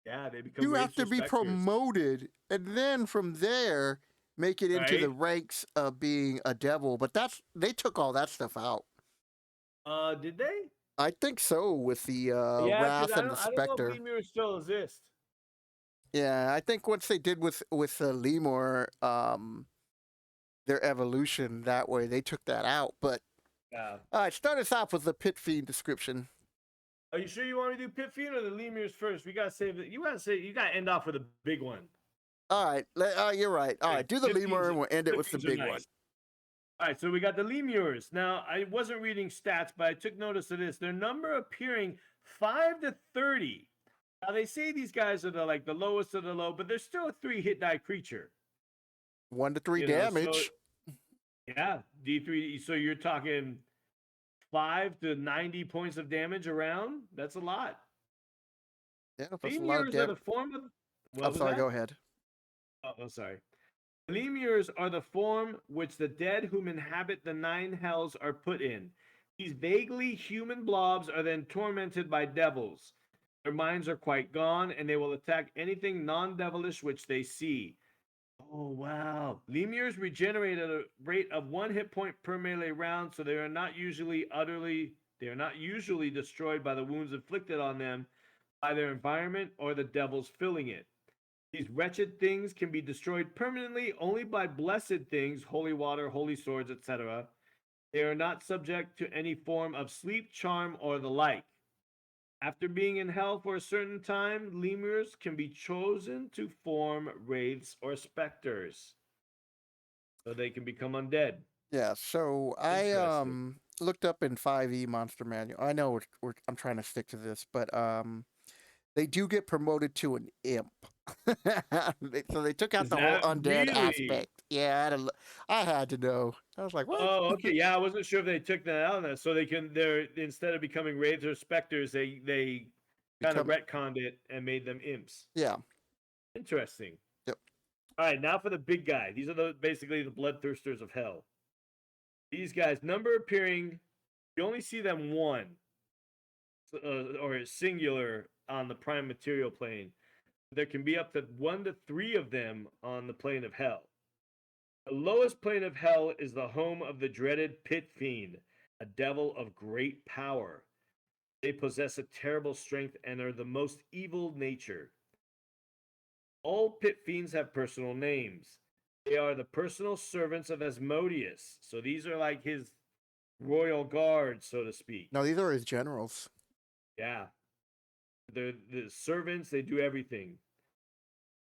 Yeah, they become. You have to be specters. promoted, and then from there make it into the ranks of being a devil. But they took all that stuff out. Did they? I think so, with the wrath and the specter. I don't know if lemurs still exist. Yeah, I think once they did with lemur, their evolution that way, they took that out. But yeah. All right, start us off with the pit fiend description. Are you sure you want to do pit fiend or the lemurs first? We gotta save it. You gotta end off with a big one. All right, you're right. All right, do the lemur and we'll end it with the big one. All right, so we got the lemurs. Now, I wasn't reading stats, but I took notice of this. Their number appearing 5 to 30. Now, they say these guys are the lowest of the low, but they're still a 3-hit die creature. 1 to 3 damage. Yeah, D3. So you're talking 5 to 90 points of damage around. That's a lot. Yeah, that's a lot of damage. Are the form of. I'm sorry. Go ahead. Oh, sorry. Lemurs are the form which the dead whom inhabit the 9 hells are put in. These vaguely human blobs are then tormented by devils. Their minds are quite gone, and they will attack anything non-devilish which they see. Oh, wow. Lemurs regenerate at a rate of 1 hit point per melee round, so they are not usually destroyed by the wounds inflicted on them by their environment or the devils filling it. These wretched things can be destroyed permanently only by blessed things, holy water, holy swords, etc. They are not subject to any form of sleep, charm, or the like. After being in hell for a certain time, lemurs can be chosen to form wraiths or specters. So they can become undead. Yeah, so I looked up in 5e Monster Manual. I know I'm trying to stick to this, but they do get promoted to an imp. So they took out the whole undead aspect. Yeah, I had to know. I was like, what? Oh, okay. Yeah, I wasn't sure if they took that out. So they're instead of becoming wraiths or specters, they kind of retconned it and made them imps. Yeah. Interesting. Yep. All right, now for the big guy. These are basically the bloodthirsters of hell. These guys, number appearing, you only see them one, or singular on the prime material plane. There can be up to 1 to 3 of them on the plane of hell. The lowest plane of hell is the home of the dreaded pit fiend, a devil of great power. They possess a terrible strength and are the most evil nature. All pit fiends have personal names. They are the personal servants of Asmodius. So these are like his royal guards, so to speak. No, these are his generals. Yeah. They're the servants, they do everything.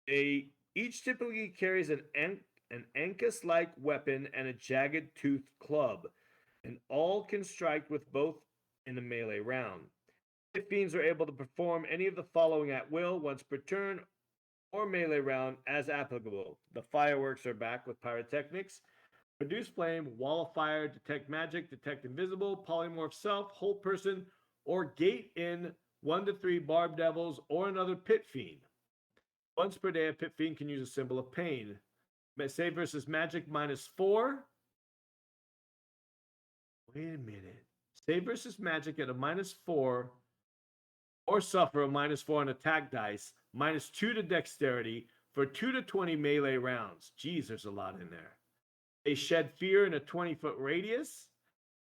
They each typically carries an Ankus-like weapon and a jagged-toothed club, and all can strike with both in a melee round. Pit fiends are able to perform any of the following at will, once per turn, or melee round as applicable. The fireworks are back with pyrotechnics. Produce flame, wall of fire, detect magic, detect invisible, polymorph self, whole person, or gate in 1 to 3 barb devils or another pit fiend. Once per day, a pit fiend can use a symbol of pain. Save versus magic -4. Wait a minute. Save versus magic at a -4, or suffer a -4 on attack dice, -2 to dexterity for 2 to 20 melee rounds. Jeez, there's a lot in there. They shed fear in a 20-foot radius.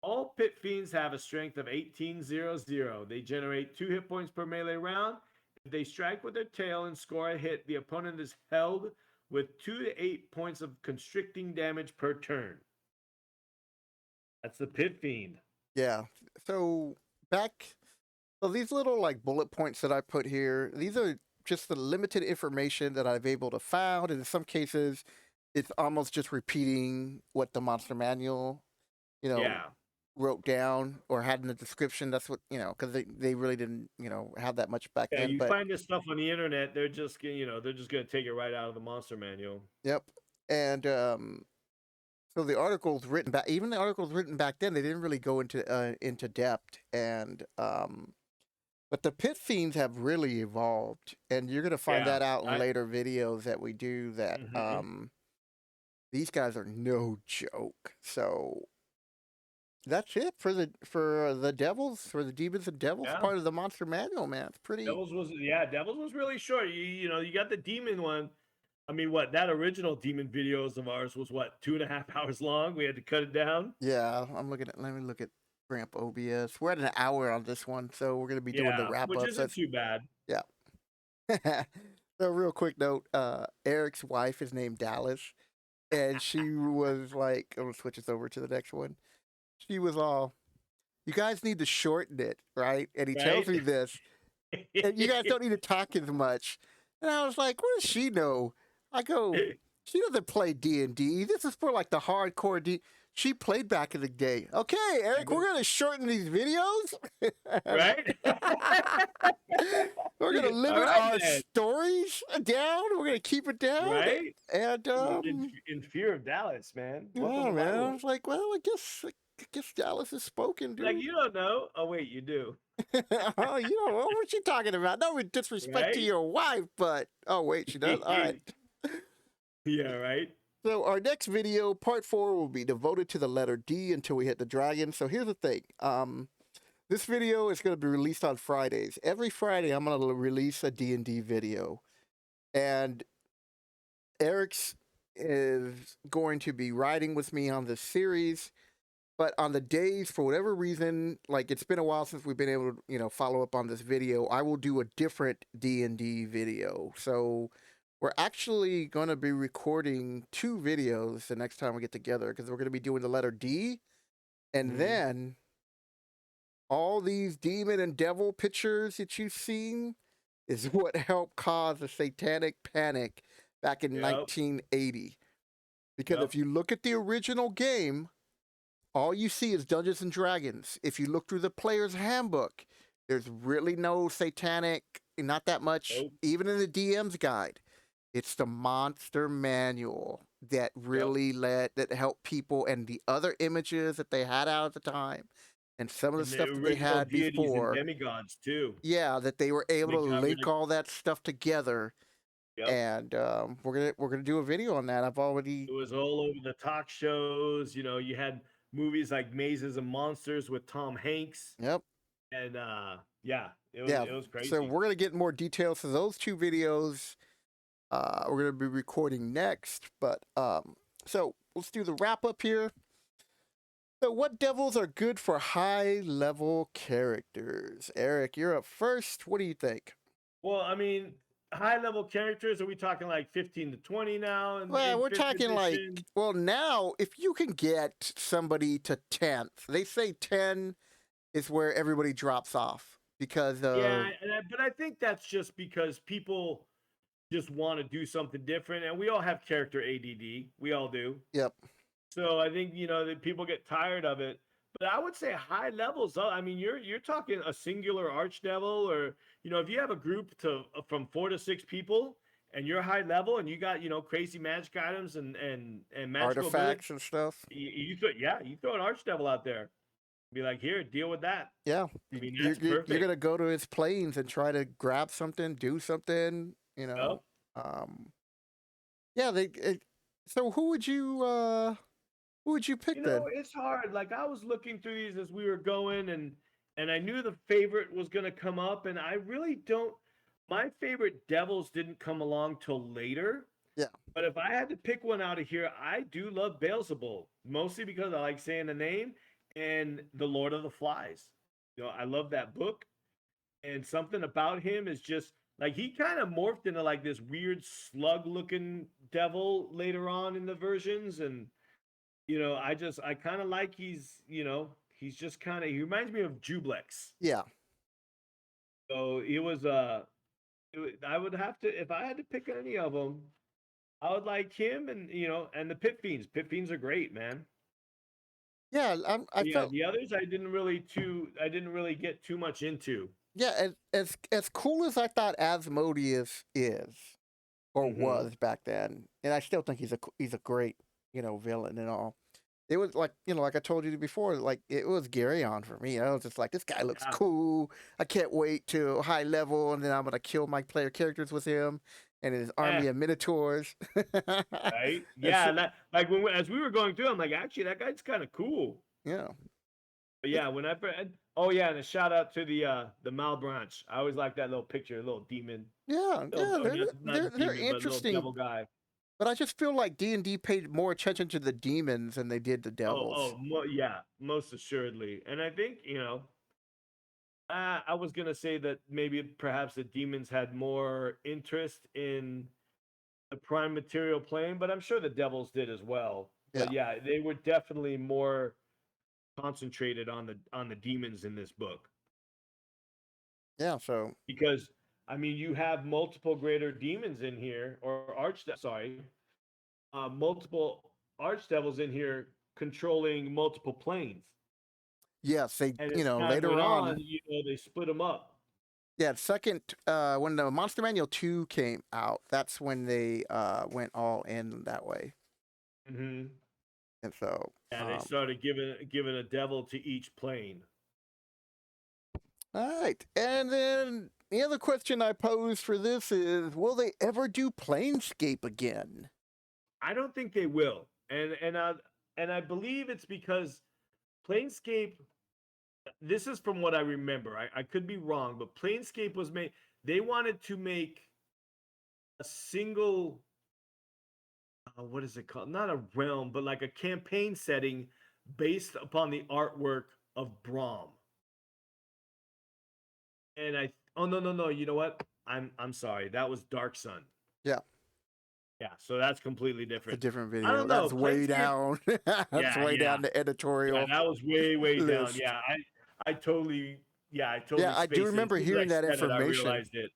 All pit fiends have a strength of 1800. They generate 2 hit points per melee round. If they strike with their tail and score a hit, the opponent is held with 2 to 8 points of constricting damage per turn. That's the Pit Fiend. Yeah. So back, so these little like bullet points that I put here, these are just the limited information that I've able to found, and in some cases, it's almost just repeating what the monster manual, you know, Yeah. wrote down or had in the description. That's what because they really didn't have that much back Yeah, then. you But find this stuff on the internet, they're just gonna take it right out of the monster manual. yep, and so the articles written back, even the articles written back then, they didn't really go into depth. And but the pit fiends have really evolved, and you're gonna find Yeah. that out in later videos that we do. That Mhm. these guys are no joke. So that's it for the devils, for the demons and devils Yeah. part of the monster manual, man. It's pretty. Devils was really short. You got the demon one. I mean, what that original demon videos of ours was what 2.5 hours long. We had to cut it down. Yeah, I'm looking at. Let me look at Ramp OBS. We're at an hour on this one, so we're gonna be doing the Yeah, wrap which up. So isn't too bad. yeah. So real quick note, Eric's wife is named Dallas, and she was like, I'm gonna switch this over to the next one. She was all, you guys need to shorten it, right? And he tells Right? me this, and you guys don't need to talk as much. And I was like, what does she know? I go, she doesn't play D&D. This is for like the hardcore D. She played back in the day. Okay, Eric, we're gonna shorten these videos. Right? We're gonna All limit right our then. stories down. We're gonna keep it down. Right? And In fear of Dallas, man. Welcome yeah, to my man. I world. was like, well, I guess Dallas is spoken, Like dude. you don't know. Oh wait, you do. Oh, you know what you talking about? No disrespect to Right? your wife, but oh wait, she does. All right. Yeah, right? So our next video, part 4, will be devoted to the letter D until we hit the dragon. So here's the thing. This video is going to be released on Fridays. Every Friday, I'm going to release a D&D video, and Eric's is going to be riding with me on this series. But on the days, for whatever reason, like it's been a while since we've been able to, follow up on this video, I will do a different D&D video. So we're actually going to be recording 2 videos the next time we get together, because we're going to be doing the letter D, and then all these demon and devil pictures that you've seen is what helped cause the satanic panic back in 1980. Because if you look at the original game, all you see is Dungeons and Dragons. If you look through the player's handbook, there's really no satanic, not that much, even in the DM's guide. It's the monster manual that really that helped people, and the other images that they had out at the time, and some of the stuff that they Original had deities and before. demigods too. Yeah, that they were able to link all that stuff together. Yep. And we're gonna do a video on that. I've already. It was all over the talk shows. You had movies like Mazes and Monsters with Tom Hanks. Yep. And it was crazy. So we're gonna get more details for those 2 videos. We're gonna be recording next, but so let's do the wrap up here. So, what devils are good for high level characters? Eric, you're up first. What do you think? Well, I mean, high level characters, are we talking like 15 to 20 now? Well, we're talking like, well, now if you can get somebody to 10th, they say 10 is where everybody drops off because of. Yeah, but I think that's just because people just want to do something different, and we all have character ADD. We all do. Yep. So I think that people get tired of it. But I would say high levels. I mean, you're talking a singular Archdevil, or if you have a group from 4 to 6 people, and you're high level, and you got crazy magic items and magical artifacts and stuff. You throw an Archdevil out there, be like, here, deal with that. Yeah, I mean, that's perfect. You're gonna go to his planes and try to grab something, do something. Yeah, so who would you pick then? It's hard. Like I was looking through these as we were going, and I knew the favorite was going to come up, and I really don't. My favorite devils didn't come along till later. Yeah. But if I had to pick one out of here, I do love Beelzebul, mostly because I like saying the name, and the Lord of the Flies. I love that book, and something about him is just Like he kind of morphed into like this weird slug-looking devil later on in the versions, and I kind of like he's just kind of he reminds me of Jublex. Yeah. So he was I would have to if I had to pick any of them, I would like him and and the Pit Fiends. Pit Fiends are great, man. Yeah, I But yeah, felt the others I didn't really get too much into. yeah, as cool as I thought Asmodius is or Hmm. was back then, and I still think he's a great, villain and all. It was like, like I told you before, like it was Gary on for me. I was just like, this guy looks Yeah. cool. I can't wait to high level, and then I'm gonna kill my player characters with him and his Eh, army of minotaurs. right? It's Yeah, that like as we were going through, I'm like, actually, that guy's kind of cool. yeah, But it, yeah, oh yeah, and a shout out to the Malbranche. I always like that little picture, little demon, yeah, little yeah. or They're not they're demon, but little interesting, devil guy. but I just feel like D&D paid more attention to the demons than they did the devils. Yeah, most assuredly. And I think I was gonna say that maybe perhaps the demons had more interest in the prime material plane, but I'm sure the devils did as well. Yeah, But yeah, they were definitely more concentrated on the demons in this book yeah. So because I mean you have multiple greater demons in here or multiple archdevils in here controlling multiple planes. yes, they And as time later went on. on, they split them up. Yeah, second when the Monster Manual 2 came out, that's when they went all in that way. Hmm. And so And they started giving a devil to each plane. all right. And then the other question I pose for this is, will they ever do Planescape again? I don't think they will, and I believe it's because Planescape. This is from what I remember. I could be wrong, but Planescape was made. They wanted to make a single. What is it called? Not a realm, but like a campaign setting based upon the artwork of Brahm. And oh no, you know what? I'm sorry. That was Dark Sun. Yeah, Yeah, so that's completely that's a different. different I video. don't know. That's way Planescape. down. That's Yeah, way yeah, down the yeah. editorial That was way down. list. Yeah, I totally, yeah, I Yeah, totally I do spaced it. As remember soon as I hearing that said it, I information. realized it.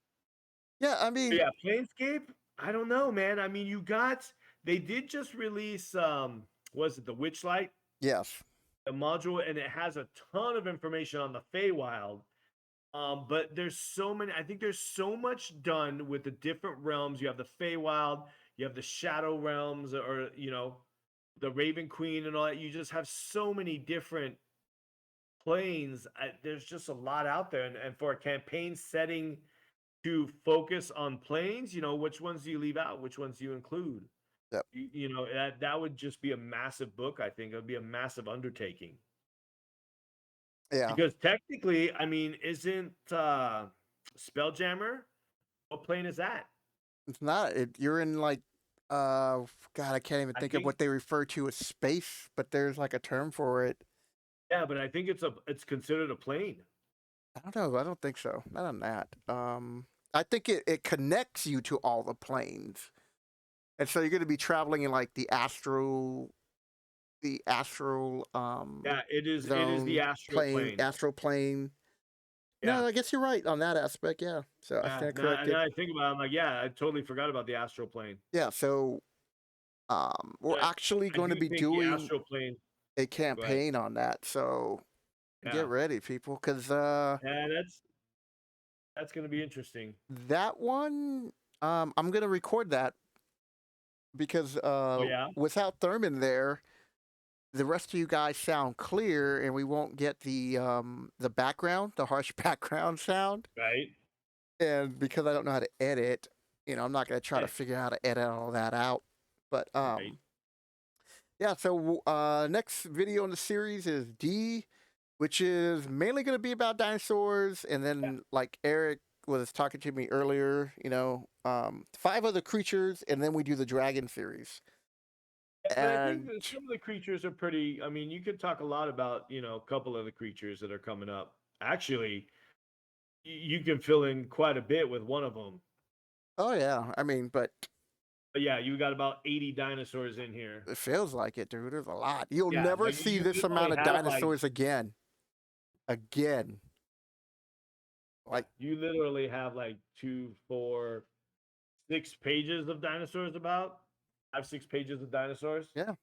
Yeah, I But mean, yeah, Planescape. I don't know, man. I mean, they did just release was it the Witchlight, yes. the module, and it has a ton of information on the Feywild. But there's so many. I think there's so much done with the different realms. You have the Feywild, you have the Shadow realms, or the Raven Queen and all that. You just have so many different planes. There's just a lot out there, and for a campaign setting to focus on planes, which ones do you leave out? Which ones do you include? Yep. That would just be a massive book. I think it would be a massive undertaking Yeah. because technically, I mean, isn't Spelljammer? What plane is that? It's not. You're in like, God, I can't even I think of think what they refer to as space, but there's like a term for it. yeah, but I think it's considered a plane. I don't know. I don't think so. Not on that. I think it connects you to all the planes, and so you're going to be traveling in like the astral Yeah, it is the zone astral plane, plane. astral plane. Yeah. No, I guess you're right on that aspect. Yeah. So I Yeah. stand Now corrected. I think about it, I'm like, yeah, I totally forgot about the astral plane. Yeah. So we're But actually I going to do be think the doing astral plane. a Go ahead. campaign on that. So get Yeah. ready, people, because Yeah, that's gonna be interesting. that one, I'm gonna record that because Oh yeah? without Thurman there, the rest of you guys sound clear, and we won't get the background, the harsh background sound. Right? And because I don't know how to edit, I'm not gonna try to Eh, figure out how to edit all that out. But right. yeah. So next video in the series is D, which is mainly gonna be about dinosaurs, and Yeah. then like Eric was talking to me earlier, 5 other creatures, and then we do the dragon series. Yeah, but I think And that some of the creatures are pretty I mean, you could talk a lot about, a couple of the creatures that are coming up. Actually, you can fill in quite a bit with one of them. Oh yeah, I mean, but But yeah, you got about 80 dinosaurs in here. it feels like it, dude. There's a lot. You'll Yeah, no, never see you this literally amount of have like dinosaurs again. Again. yeah, Like, you literally have like 2, 4, 6 pages of dinosaurs. About 5, 6 pages of dinosaurs. yeah.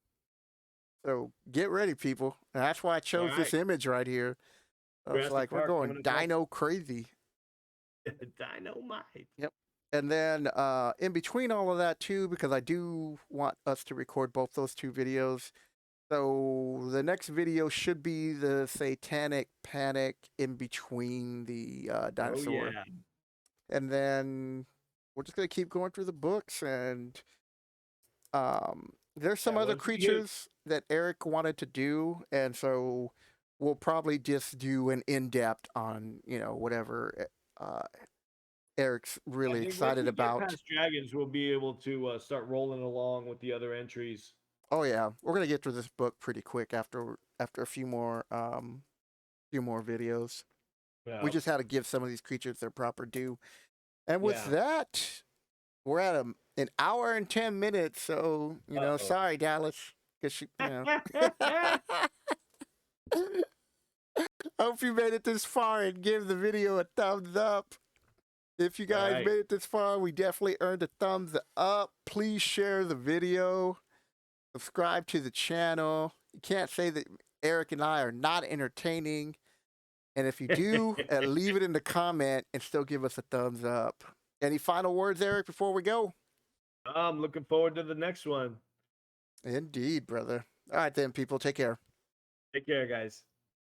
So get ready, people. And that's why I All chose this right, image right here. I was Jurassic like, we're Park going coming up dino crazy. next. Dynamite. Yep. And then in between all of that too, because I do want us to record both those two videos. So the next video should be the satanic panic in between the Oh dinosaur. yeah, And then we're just gonna keep going through the books, and there's some yeah. other Once we get creatures that Eric wanted to do, and so we'll probably just do an in-depth on whatever Eric's I really think once excited we get about. past dragons, we'll be able to start rolling along with the other entries. Oh yeah, we're gonna get through this book pretty quick after a few more videos. We Yeah, just had to give some of these creatures their proper due. And with yeah. that, we're at an hour and 10 minutes. So Uh-oh. sorry Dallas, because hope you made it this far and give the video a thumbs up. If you All guys right. made it this far, we definitely earned a thumbs up. Please share the video. Subscribe to the channel. You can't say that Eric and I are not entertaining. And if you do, leave it in the comment and still give us a thumbs up. Any final words, Eric, before we go? I'm looking forward to the next one. Indeed, brother. All right, then, people. Take care. Take care, guys.